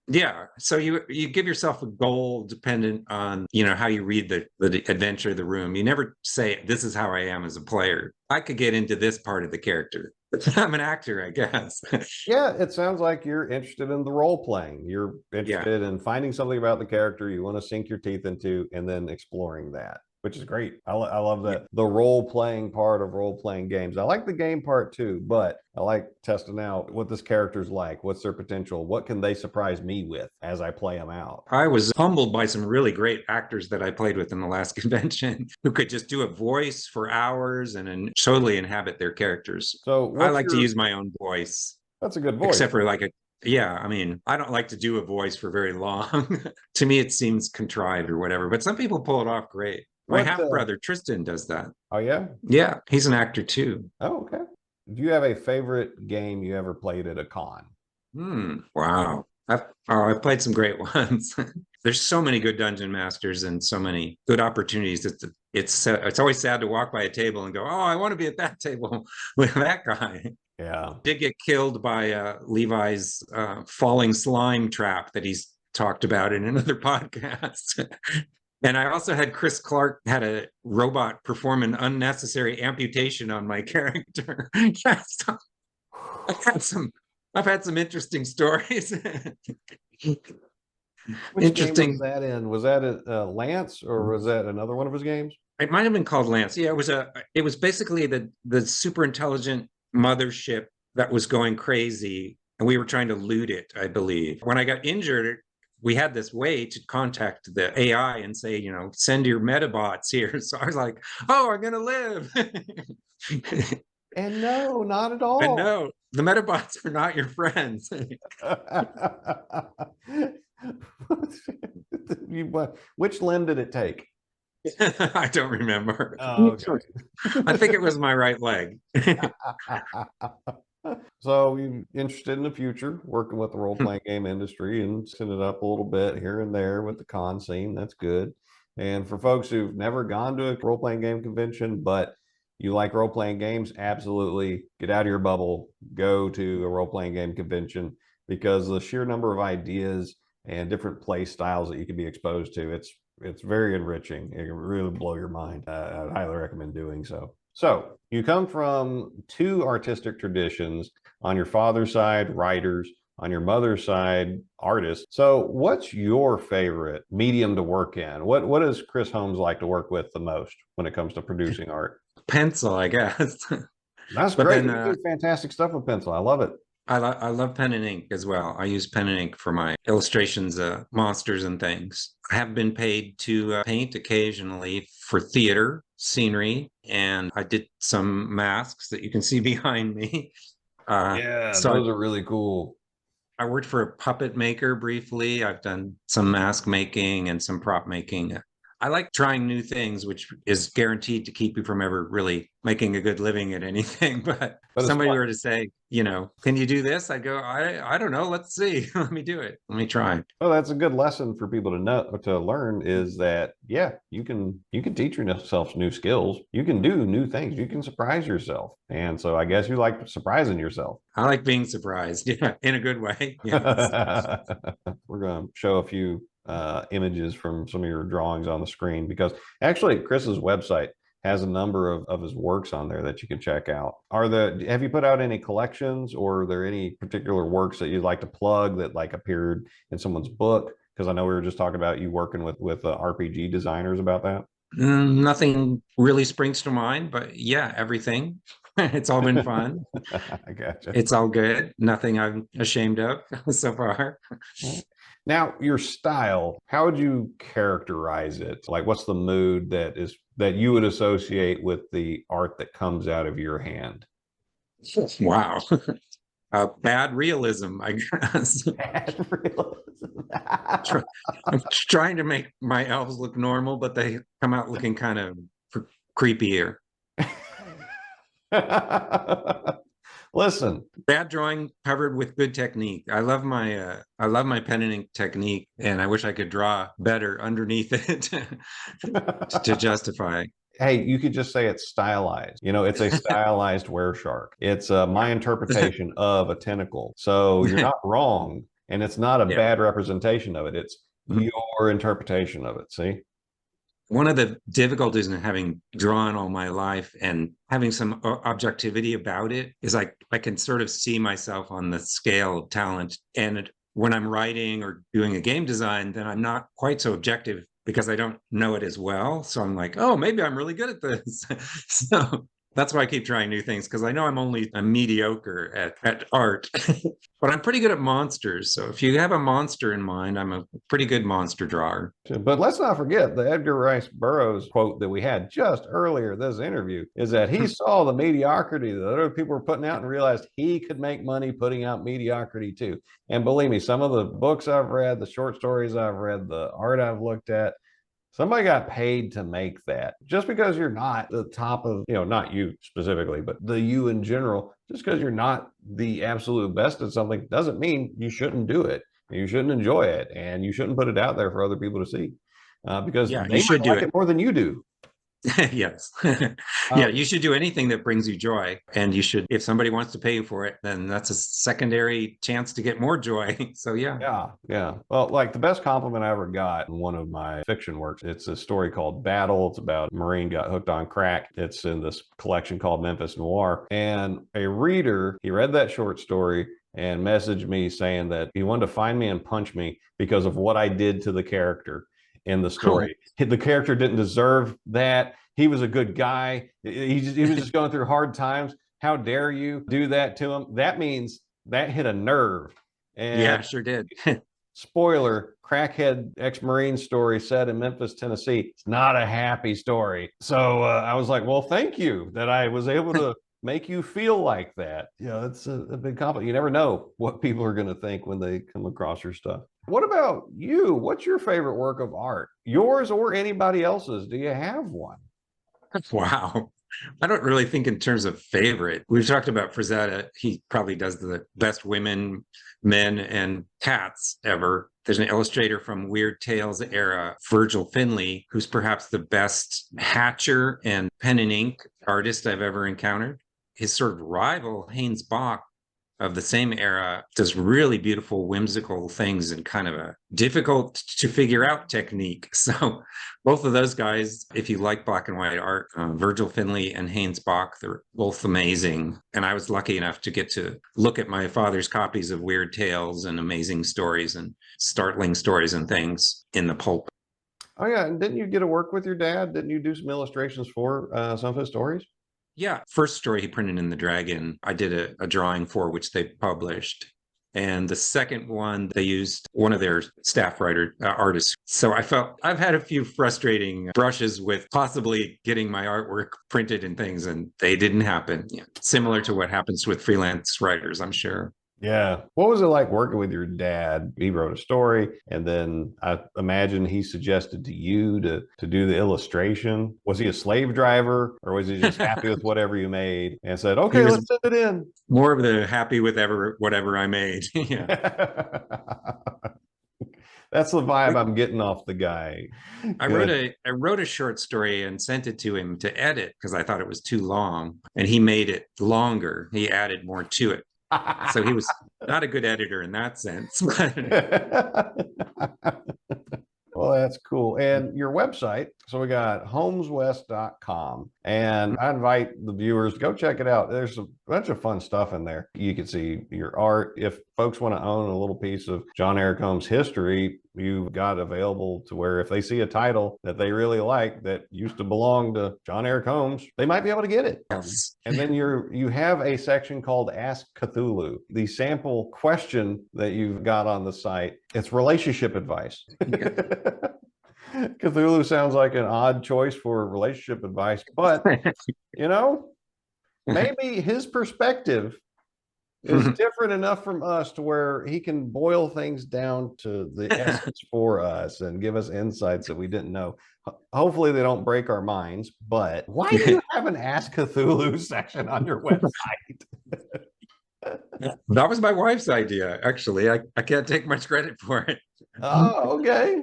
yeah. So you give yourself a goal dependent on, how you read the adventure of the room. You never say, this is how I am as a player. I could get into this part of the character. I'm an actor, I guess. Yeah, it sounds like you're interested in the role playing. You're interested in finding something about the character you want to sink your teeth into and then exploring that, which is great. I love that. The role playing part of role playing games. I like the game part too, but I like testing out what this character's like, what's their potential, what can they surprise me with as I play them out. I was humbled by some really great actors that I played with in the last convention who could just do a voice for hours and totally inhabit their characters. So I like to use my own voice. That's a good voice. Except for I don't like to do a voice for very long. To me, it seems contrived or whatever, but some people pull it off great. My half-brother, Tristan, does that. Oh, yeah? Yeah, he's an actor too. Oh, okay. Do you have a favorite game you ever played at a con? Wow. I've played some great ones. There's so many good dungeon masters and so many good opportunities. It's always sad to walk by a table and go, oh, I want to be at that table with that guy. Yeah. Did get killed by Levi's falling slime trap that he's talked about in another podcast. And I also had Chris Clark had a robot perform an unnecessary amputation on my character. I've had some interesting stories. Which game was that in? Was that a Lance, or was that another one of his games? It might have been called Lance. Yeah, it was basically the super intelligent mothership that was going crazy, and we were trying to loot it, I believe. When I got injured, we had this way to contact the AI and say, send your metabots here. So I was like, oh, I'm gonna live. And no, not at all. And no, the metabots are not your friends. Which limb did it take? I don't remember. Oh, okay. I think it was my right leg. So you're interested in the future, working with the role-playing game industry and setting it up a little bit here and there with the con scene. That's good. And for folks who've never gone to a role-playing game convention, but you like role-playing games, absolutely get out of your bubble, go to a role-playing game convention, because the sheer number of ideas and different play styles that you can be exposed to, it's very enriching. It can really blow your mind. I highly recommend doing so. So you come from two artistic traditions. On your father's side, writers. On your mother's side, artists. So what's your favorite medium to work in? What does Chris Holmes like to work with the most when it comes to producing art? Pencil, I guess. That's great. You do fantastic stuff with pencil. I love it. I love pen and ink as well. I use pen and ink for my illustrations, monsters and things. I have been paid to paint occasionally for theater, scenery, and I did some masks that you can see behind me. So those are really cool. I worked for a puppet maker briefly. I've done some mask making and some prop making. I like trying new things, which is guaranteed to keep you from ever really making a good living at anything. But if But it's somebody fun. were to say, can you do this? I'd go, I don't know. Let's see. Let me do it. Let me try. Well, that's a good lesson for people to learn is that yeah, you can teach yourself new skills. You can do new things. You can surprise yourself. And so I guess you like surprising yourself. I like being surprised. Yeah, in a good way. Yes. We're going to show a few images from some of your drawings on the screen because actually Chris's website has a number of his works on there that you can check out. Have you put out any collections or are there any particular works that you'd like to plug that like appeared in someone's book? Because I know we were just talking about you working with RPG designers about that. Nothing really springs to mind, but yeah, everything. It's all been fun. I gotcha. It's all good. Nothing I'm ashamed of so far. Now, your style, how would you characterize it? Like, what's the mood that you would associate with the art that comes out of your hand? Wow. Bad realism, I guess. Bad realism. I'm trying to make my elves look normal, but they come out looking kind of creepier. Listen, Bad drawing covered with good technique. I love my pen and ink technique, and I wish I could draw better underneath it to justify. hey, you could just say it's stylized. It's a stylized were shark. It's my interpretation of a tentacle. So you're not wrong, and it's not a Yeah. bad representation of it. It's your interpretation of it. See? One of the difficulties in having drawn all my life and having some objectivity about it is I can sort of see myself on the scale of talent. And when I'm writing or doing a game design, then I'm not quite so objective because I don't know it as well. So I'm like, oh, maybe I'm really good at this. So that's why I keep trying new things because I know I'm mediocre at art, but I'm pretty good at monsters. So if you have a monster in mind, I'm a pretty good monster drawer. But let's not forget the Edgar Rice Burroughs quote that we had just earlier this interview is that he saw the mediocrity that other people were putting out and realized he could make money putting out mediocrity too. And believe me, some of the books I've read, the short stories I've read, the art I've looked at, somebody got paid to make that. Just because you're not the top of, not you specifically, but the you in general, just because you're not the absolute best at something doesn't mean you shouldn't do it. You shouldn't enjoy it and you shouldn't put it out there for other people to see because Yeah, they you should might do like it. it more than you do. Yes. Yeah, you should do anything that brings you joy. And you should, if somebody wants to pay you for it, then that's a secondary chance to get more joy. So, yeah. Yeah, yeah. Well, like the best compliment I ever got in one of my fiction works, it's a story called Battle. It's about a Marine got hooked on crack. It's in this collection called Memphis Noir. And a reader, he read that short story and messaged me saying that he wanted to find me and punch me because of what I did to the character in the story. The character didn't deserve that. He was a good guy. He was just going through hard times. How dare you do that to him? That means that hit a nerve. And Yeah, sure did. spoiler, crackhead ex-Marine story set in Memphis, Tennessee. It's not a happy story. So I was like, well, thank you that I was able to make you feel like that. It's a big compliment. You never know what people are going to think when they come across your stuff. What about you? What's your favorite work of art? Yours or anybody else's? Do you have one? Wow. I don't really think in terms of favorite. We've talked about Frazetta. He probably does the best women, men, and cats ever. There's an illustrator from Weird Tales era, Virgil Finlay, who's perhaps the best hatcher and pen and ink artist I've ever encountered. His sort of rival, Haynes Bach, of the same era, does really beautiful, whimsical things and kind of a difficult to figure out technique. So both of those guys, if you like black and white art, Virgil Finlay and Haynes Bach, they're both amazing. And I was lucky enough to get to look at my father's copies of Weird Tales and Amazing Stories and Startling Stories and things in the pulp. Oh, yeah. And didn't you get to work with your dad? Didn't you do some illustrations for some of his stories? Yeah, first story he printed in the Dragon, I did a drawing for which they published. And the second one, they used one of their staff artists. So I felt I've had a few frustrating brushes with possibly getting my artwork printed and things, and they didn't happen. Yeah. Similar to what happens with freelance writers, I'm sure. Yeah. What was it like working with your dad? He wrote a story, and then I imagine he suggested to you to do the illustration. Was he a slave driver, or was he just happy with whatever you made and said, He "Okay, was let's send it in"? more of the happy with whatever I made. Yeah. That's the vibe I'm getting off the guy. Good. I wrote a short story and sent it to him to edit because I thought it was too long, and he made it longer. He added more to it. So he was not a good editor in that sense. Well, that's cool. And your website, so we got homeswest.com. And I invite the viewers to go check it out. There's a bunch of fun stuff in there. You can see your art. If folks want to own a little piece of John Eric Holmes history, you've got available to where if they see a title that they really like that used to belong to John Eric Holmes, they might be able to get it. Yes. And then you have a section called Ask Cthulhu. The sample question that you've got on the site, it's relationship advice. Cthulhu sounds like an odd choice for relationship advice, but you know, maybe his perspective is different enough from us to where he can boil things down to the essence for us and give us insights that we didn't know. Hopefully they don't break our minds, but why do you have an Ask Cthulhu section on your website? That was my wife's idea, actually. I can't take much credit for it. Oh, okay.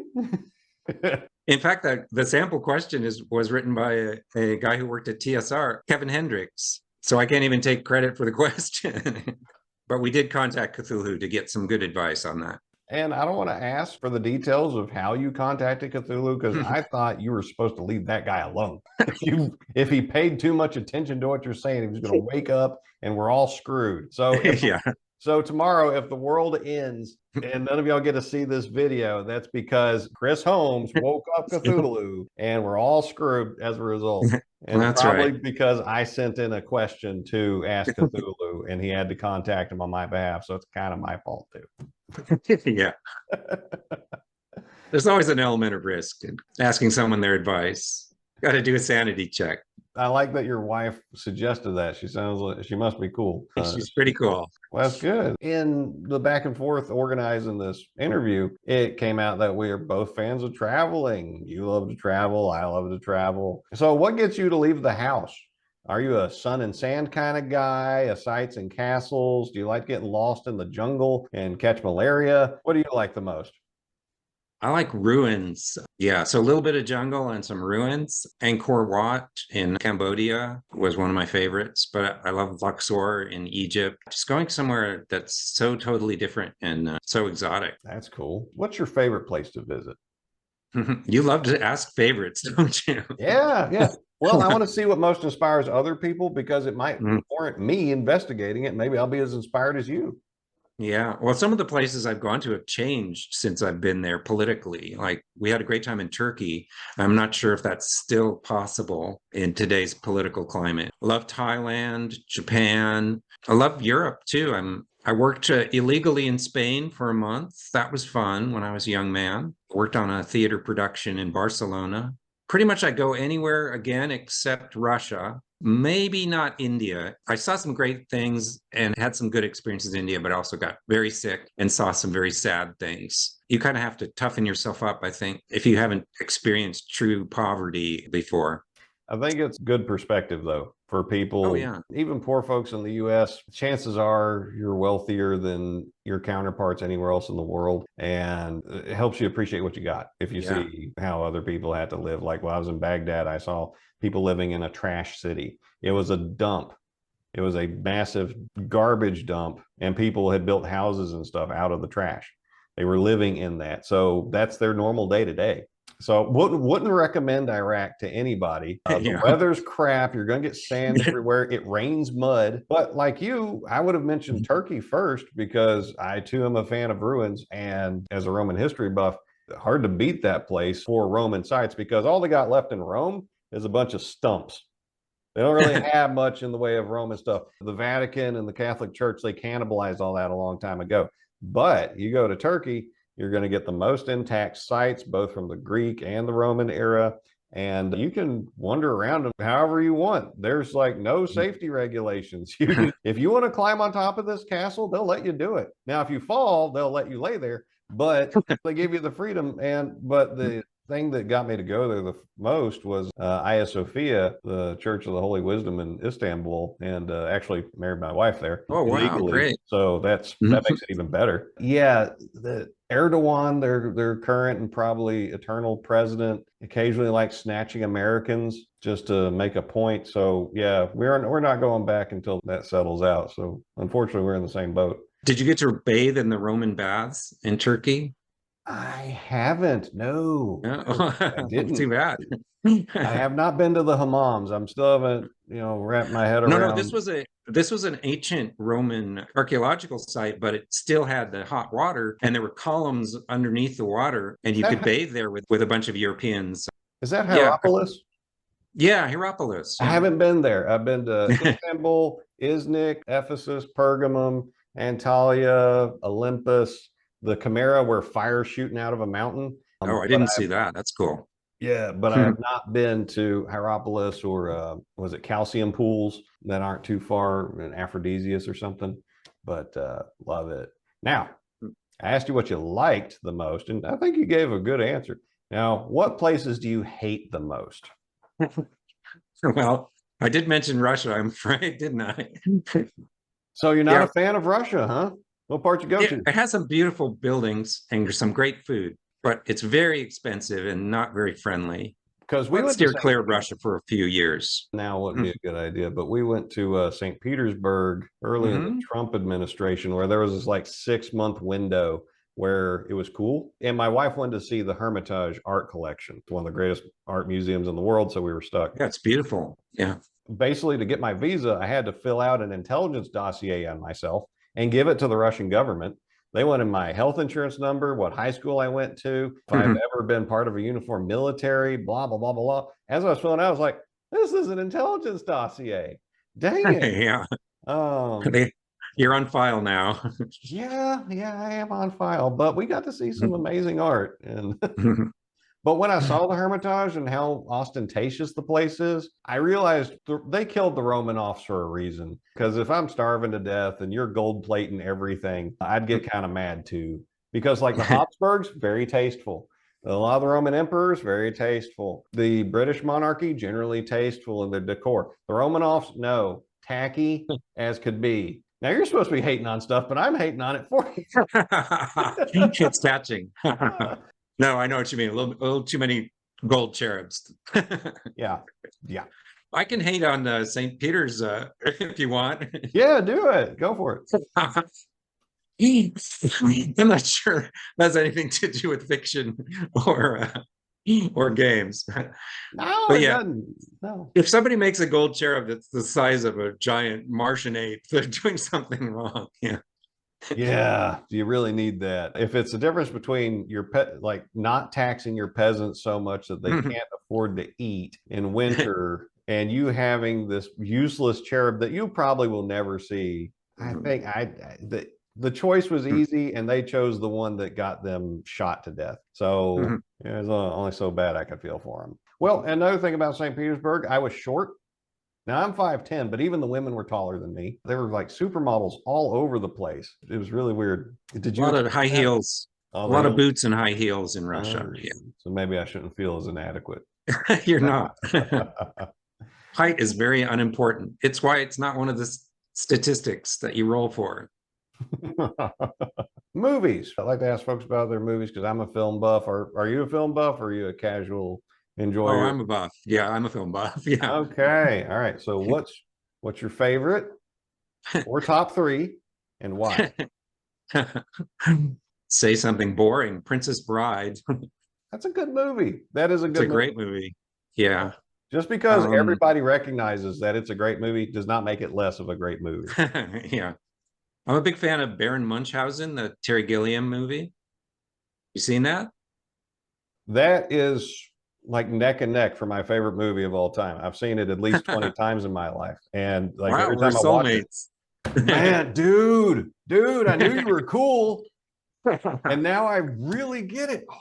In fact, the sample question was written by a guy who worked at TSR, Kevin Hendricks. So I can't even take credit for the question. But we did contact Cthulhu to get some good advice on that. And I don't want to ask for the details of how you contacted Cthulhu because I thought you were supposed to leave that guy alone. If he paid too much attention to what you're saying, he was going to wake up and we're all screwed. So Yeah. So tomorrow, if the world ends and none of y'all get to see this video, that's because Chris Holmes woke up Cthulhu and we're all screwed as a result. And That's probably right. because I sent in a question to ask Cthulhu and he had to contact him on my behalf. So it's kind of my fault too. Yeah. There's always an element of risk in asking someone their advice. Got to do a sanity check. I like that your wife suggested that. She sounds like she must be cool. She's pretty cool. Well, that's good. In the back and forth organizing this interview, it came out that we are both fans of traveling. You love to travel. I love to travel. So what gets you to leave the house? Are you a sun and sand kind of guy, a sights and castles? Do you like getting lost in the jungle and catch malaria? What do you like the most? I like ruins. Yeah, so a little bit of jungle and some ruins. Angkor Wat in Cambodia was one of my favorites, but I love Luxor in Egypt. Just going somewhere that's so totally different and so exotic. That's cool. What's your favorite place to visit? You love to ask favorites, don't you? Yeah, yeah. Well, I want to see what most inspires other people because it might warrant me investigating it. Maybe I'll be as inspired as you. Yeah. Well, some of the places I've gone to have changed since I've been there politically. Like we had a great time in Turkey. I'm not sure if that's still possible in today's political climate. Love Thailand, Japan. I love Europe too. I worked illegally in Spain for a month. That was fun when I was a young man. Worked on a theater production in Barcelona. Pretty much I go anywhere again except Russia. Maybe not India. I saw some great things and had some good experiences in India, but also got very sick and saw some very sad things. You kind of have to toughen yourself up, I think, if you haven't experienced true poverty before. I think it's good perspective though for people. Oh, yeah. Even poor folks in the US, chances are you're wealthier than your counterparts anywhere else in the world. And it helps you appreciate what you got if you see how other people had to live. Like when I was in Baghdad, I saw people living in a trash city. It was a dump. It was a massive garbage dump, and people had built houses and stuff out of the trash. They were living in that. So that's their normal day to day. So wouldn't recommend Iraq to anybody. The weather's crap. You're going to get sand everywhere. It rains mud. But like you, I would have mentioned Turkey first because I too am a fan of ruins. And as a Roman history buff, hard to beat that place for Roman sites because all they got left in Rome is a bunch of stumps. They don't really have much in the way of Roman stuff. The Vatican and the Catholic Church, they cannibalized all that a long time ago. But you go to Turkey, you're going to get the most intact sites, both from the Greek and the Roman era. and you can wander around them however you want. There's like no safety regulations. If you want to climb on top of this castle, they'll let you do it. Now, if you fall, they'll let you lay there, but they give you the freedom. But the thing that got me to go there the most was Hagia Sophia, the Church of the Holy Wisdom in Istanbul, and actually married my wife there. Oh, wow, legally. great. So that makes it even better. Yeah, the Erdogan, their current and probably eternal president, occasionally like snatching Americans just to make a point. So yeah, we're not going back until that settles out. So unfortunately, we're in the same boat. Did you get to bathe in the Roman baths in Turkey? I haven't. No, I didn't. Too bad. I have not been to the hammams. I'm still haven't, wrapped my head around. No, this was an ancient Roman archaeological site, but it still had the hot water, and there were columns underneath the water, and you could bathe there with a bunch of Europeans. Is that Hierapolis? Yeah, Hierapolis. Yeah. I haven't been there. I've been to Istanbul, Iznik, Ephesus, Pergamum, Antalya, Olympus, the Chimera where fire's shooting out of a mountain. Oh, I didn't see that. That's cool. Yeah, but I have not been to Hierapolis or was it calcium pools that aren't too far in Aphrodisias or something, but love it. Now, I asked you what you liked the most, and I think you gave a good answer. Now, what places do you hate the most? Well, I did mention Russia, I'm afraid, didn't I? So you're not a fan of Russia, huh? What part you go to? It has some beautiful buildings and some great food, but it's very expensive and not very friendly. Because we steered clear of Russia for a few years. Now wouldn't be a good idea, but we went to St. Petersburg early in the Trump administration, where there was this like 6-month window where it was cool. And my wife wanted to see the Hermitage art collection. It's one of the greatest art museums in the world, so we were stuck. Yeah, it's beautiful. Yeah. Basically, to get my visa, I had to fill out an intelligence dossier on myself and give it to the Russian government. They wanted my health insurance number, what high school I went to, if I've ever been part of a uniformed military, blah, blah, blah, blah, blah. As I was filling out, I was like, this is an intelligence dossier. Dang it. Yeah. You're on file now. yeah, I am on file. But we got to see some amazing art. And but when I saw the Hermitage and how ostentatious the place is, I realized they killed the Romanovs for a reason. Because if I'm starving to death and you're gold plating everything, I'd get kind of mad too. Because like the Habsburgs, very tasteful. A lot of the Roman emperors, very tasteful. The British monarchy, generally tasteful in their decor. The Romanovs, no, tacky as could be. Now you're supposed to be hating on stuff, but I'm hating on it for you. It's catching. No, I know what you mean. A little too many gold cherubs. Yeah. I can hate on St. Peter's if you want. Yeah, do it. Go for it. I'm not sure that's anything to do with fiction or games. No, but it yeah, doesn't. No. If somebody makes a gold cherub that's the size of a giant Martian ape, they're doing something wrong. Yeah. Yeah, you really need that. If it's the difference between your pet, like not taxing your peasants so much that they can't afford to eat in winter, and you having this useless cherub that you probably will never see, I think the choice was easy, and they chose the one that got them shot to death. So it was only so bad I could feel for them. Well, another thing about St. Petersburg, I was short. Now I'm 5'10", but even the women were taller than me. They were like supermodels all over the place. It was really weird. Did you? A lot of high heels, a lot of boots and high heels in Russia. Yeah. So maybe I shouldn't feel as inadequate. You're not. Height is very unimportant. It's why it's not one of the statistics that you roll for. Movies. I like to ask folks about their movies because I'm a film buff. Are you a film buff or are you a casual enjoyer? Oh, I'm a buff. Yeah, I'm a film buff. Yeah. Okay. All right. So what's your favorite or top 3 and why? Say something boring. Princess Bride. That's a good movie. That is a good movie. It's a great movie. Yeah. Just because everybody recognizes that it's a great movie does not make it less of a great movie. Yeah. I'm a big fan of Baron Munchausen, the Terry Gilliam movie. You seen that? That is like neck and neck for my favorite movie of all time. I've seen it at least 20 times in my life. And like wow, every time I watch it, man, dude, I knew you were cool. And now I really get it. Oh,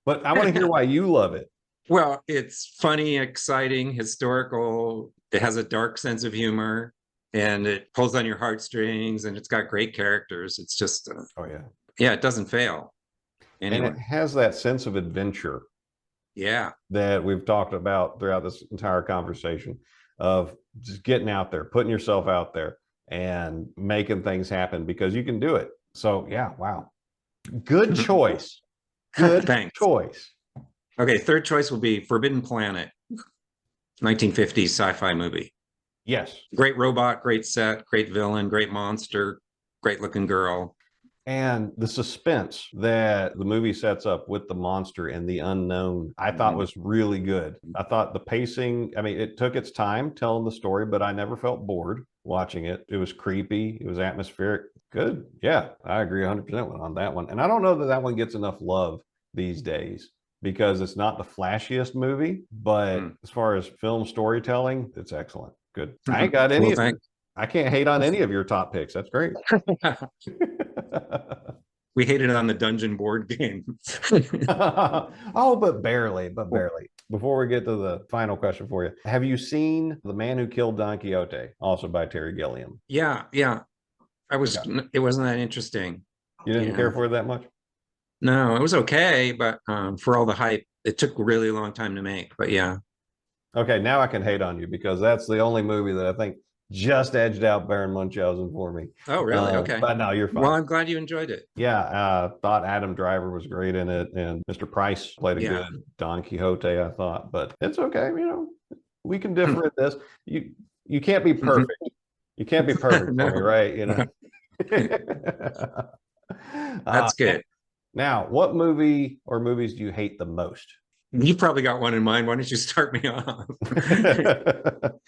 but I want to hear why you love it. Well, it's funny, exciting, historical. It has a dark sense of humor, and it pulls on your heartstrings, and it's got great characters. It's just, Oh yeah. yeah, it doesn't fail And it anywhere. has that sense of adventure Yeah. that we've talked about throughout this entire conversation of just getting out there, putting yourself out there and making things happen because you can do it. So yeah, wow. Good choice. Good Thanks. choice. Okay, third choice will be Forbidden Planet, 1950s sci-fi movie. Yes. Great robot, great set, great villain, great monster, great looking girl. And the suspense that the movie sets up with the monster and the unknown, I thought was really good. I thought the pacing, I mean, it took its time telling the story, but I never felt bored watching it. It was creepy, it was atmospheric. Good. Yeah, I agree 100% on that one. And I don't know that that one gets enough love these days because it's not the flashiest movie, but as far as film storytelling, it's excellent. Good. I ain't got any. Well, thanks. I can't hate on any of your top picks. That's great. We hated it on the dungeon board game. Oh, but barely, but barely. Before we get to the final question for you, have you seen The Man Who Killed Don Quixote, also by Terry Gilliam? Yeah, yeah. It wasn't that interesting. You didn't care for it that much? No, it was okay, but for all the hype, it took a really long time to make. But yeah. Okay, now I can hate on you because that's the only movie that I think just edged out Baron Munchausen for me. Oh, really? Okay. But no, you're fine. Well, I'm glad you enjoyed it. Yeah, thought Adam Driver was great in it, and Mr. Price played a good Don Quixote, I thought. But it's okay, we can differ at this. You can't be perfect. You can't be perfect No. for me, right? That's good. Now, what movie or movies do you hate the most? You probably got one in mind. Why don't you start me off?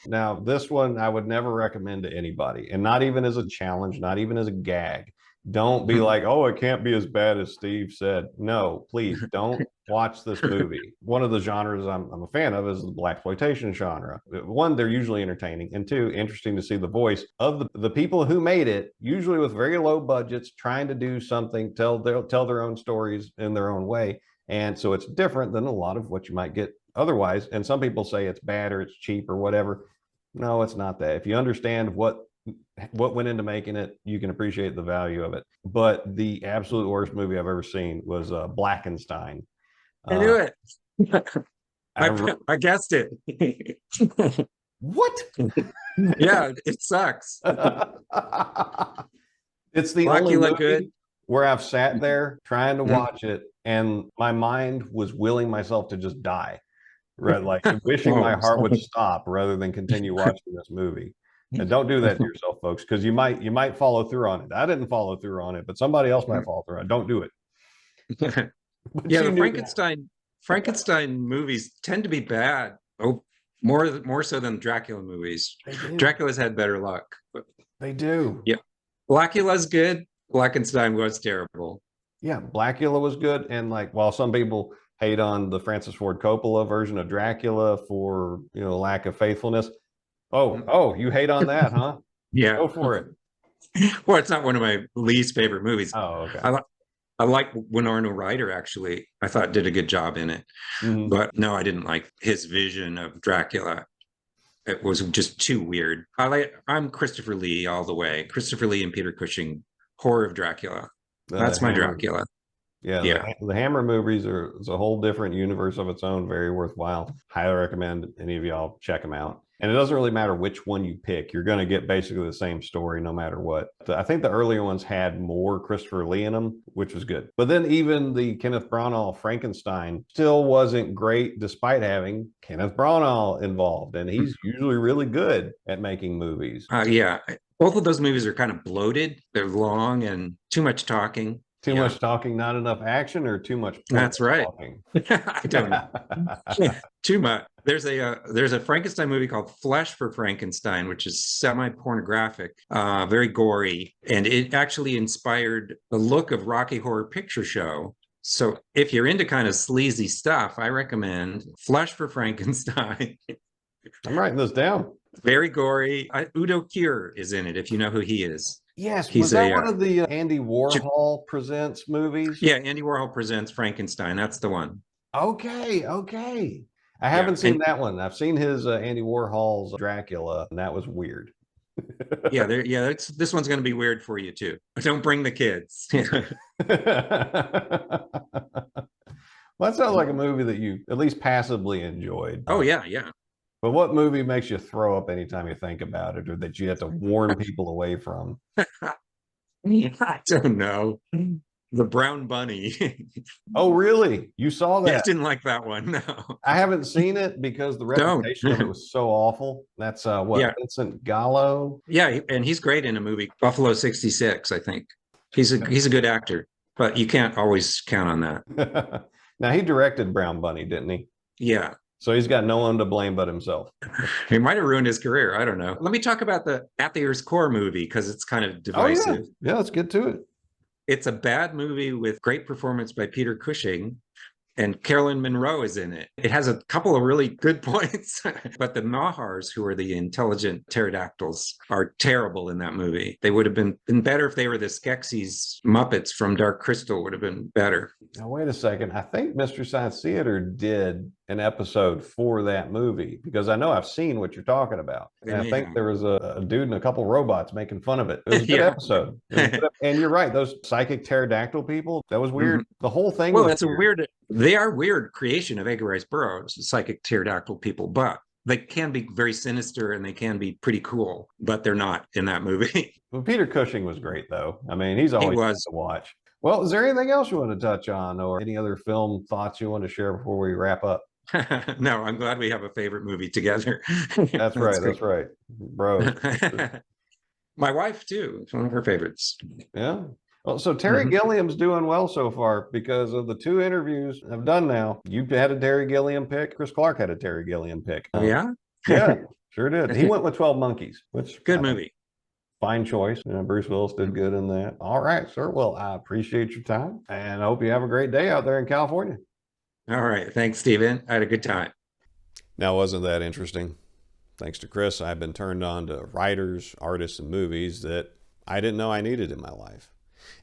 Now, this one I would never recommend to anybody, and not even as a challenge, not even as a gag. Don't be like, oh, it can't be as bad as Steve said. No, please don't watch this movie. One of the genres I'm a fan of is the blaxploitation genre. One, they're usually entertaining, and two, interesting to see the voice of the people who made it, usually with very low budgets, trying to do something, tell their own stories in their own way. And so it's different than a lot of what you might get otherwise. And some people say it's bad or it's cheap or whatever. No, it's not that. If you understand what went into making it, you can appreciate the value of it. But the absolute worst movie I've ever seen was Blackenstein. I knew it. I guessed it. What? Yeah, it sucks. It's the only movie where I've sat there trying to watch it, and my mind was willing myself to just die, right? Like wishing my heart would stop rather than continue watching this movie. And don't do that to yourself, folks, because you might follow through on it. I didn't follow through on it, but somebody else might follow through on it. Don't do it. Yeah, the Frankenstein movies tend to be bad. Oh, more so than Dracula movies. Dracula's had better luck. They do. Yeah. Blackula's good. Blackenstein was terrible. Yeah, Blackula was good. And like, while some people hate on the Francis Ford Coppola version of Dracula for, lack of faithfulness. Oh, you hate on that, huh? Yeah. Go for it. Well, it's not one of my least favorite movies. Oh, okay. I like Winona Ryder, actually. I thought did a good job in it. Mm-hmm. But no, I didn't like his vision of Dracula. It was just too weird. I'm Christopher Lee all the way. Christopher Lee and Peter Cushing, horror of Dracula. That's my Dracula. Yeah. The Hammer movies it's a whole different universe of its own. Very worthwhile. Highly recommend any of y'all check them out. And it doesn't really matter which one you pick. You're going to get basically the same story no matter what. I think the earlier ones had more Christopher Lee in them, which was good. But then even the Kenneth Branagh Frankenstein still wasn't great despite having Kenneth Branagh involved. And he's usually really good at making movies. Yeah. Both of those movies are kind of bloated. They're long and too much talking. Too much talking, not enough action, or too much That's right. Talking? I don't know. Too much. There's a Frankenstein movie called Flesh for Frankenstein, which is semi-pornographic, very gory, and it actually inspired the look of Rocky Horror Picture Show. So if you're into kind of sleazy stuff, I recommend Flesh for Frankenstein. I'm writing this down. Very gory. Udo Kier is in it, if you know who he is. Yes, was that one of the Andy Warhol Presents movies? Yeah, Andy Warhol Presents Frankenstein. That's the one. Okay, okay. I Yeah, haven't seen and that one. I've seen his Andy Warhol's Dracula, and that was weird. yeah, this one's going to be weird for you too. Don't bring the kids. Well, that sounds like a movie that you at least passively enjoyed. Oh yeah, yeah. But what movie makes you throw up anytime you think about it, or that you have to warn people away from? I don't know. The Brown Bunny. Oh, really? You saw Yeah, I that? didn't like that one. No, I haven't seen it because the don't. reputation of it was so awful. That's what, Yeah, Vincent Gallo? yeah, and he's great in a movie, Buffalo '66. I think he's a good actor, but you can't always count on that. Now he directed Brown Bunny, didn't he? Yeah, So he's got no one to blame but himself. he might have ruined his career. I don't know. Let me talk about the At the Earth's Core movie because it's kind of Oh yeah, divisive. yeah. Let's get to it. It's a bad movie with great performance by Peter Cushing, and Carolyn Monroe is in it. It has a couple of really good points, but the Mahars, who are the intelligent pterodactyls, are terrible in that movie. They would have been better if they were the Skeksis Muppets from Dark Crystal. Would have been better. Now wait a second. I think Mystery Science Theater did an episode for that movie because I know I've seen what you're talking about. And I think there was a dude and a couple robots making fun of it. It was a good Yeah. episode. And you're right, those psychic pterodactyl people, that was weird. The whole thing Well, was that's a weird. They are weird creation of Edgar Rice Burroughs, psychic pterodactyl people, but they can be very sinister and they can be pretty cool, but they're not in that movie. Well, Peter Cushing was great, though. I mean, he's He always fun was. to watch. Well, is there anything else you want to touch on or any other film thoughts you want to share before we wrap up? No, I'm glad we have a favorite movie together. That's right. That's right. Bro. My wife, too. It's one of her favorites. Yeah. Well, so Terry Gilliam's doing well so far because of the 2 interviews I've done now. You had a Terry Gilliam pick. Chris Clark had a Terry Gilliam pick. Oh, yeah? Yeah, sure did. He went with 12 Monkeys, which good movie. Fine choice. Bruce Willis did good in that. All right, sir. Well, I appreciate your time and I hope you have a great day out there in California. All right. Thanks, Stephen. I had a good time. Now, wasn't that interesting? Thanks to Chris, I've been turned on to writers, artists, and movies that I didn't know I needed in my life.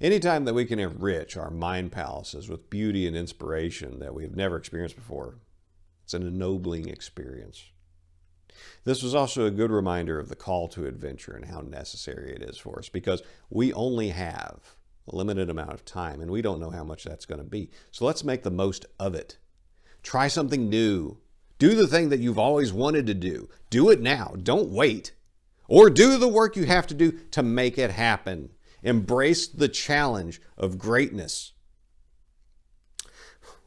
Anytime that we can enrich our mind palaces with beauty and inspiration that we've never experienced before, it's an ennobling experience. This was also a good reminder of the call to adventure and how necessary it is for us because we only have a limited amount of time and we don't know how much that's going to be. So let's make the most of it. Try something new. Do the thing that you've always wanted to do. Do it now. Don't wait. Or do the work you have to do to make it happen. Embrace the challenge of greatness.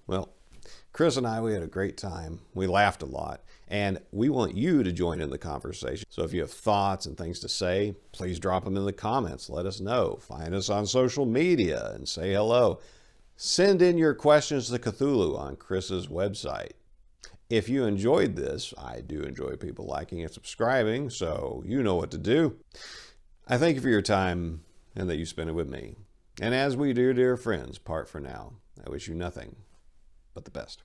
Well, Chris and I, we had a great time. We laughed a lot. And we want you to join in the conversation. So if you have thoughts and things to say, please drop them in the comments. Let us know. Find us on social media and say hello. Send in your questions to Cthulhu on Chris's website. If you enjoyed this, I do enjoy people liking and subscribing, so you know what to do. I thank you for your time and that you spend it with me. And as we do, dear friends, part for now, I wish you nothing but the best.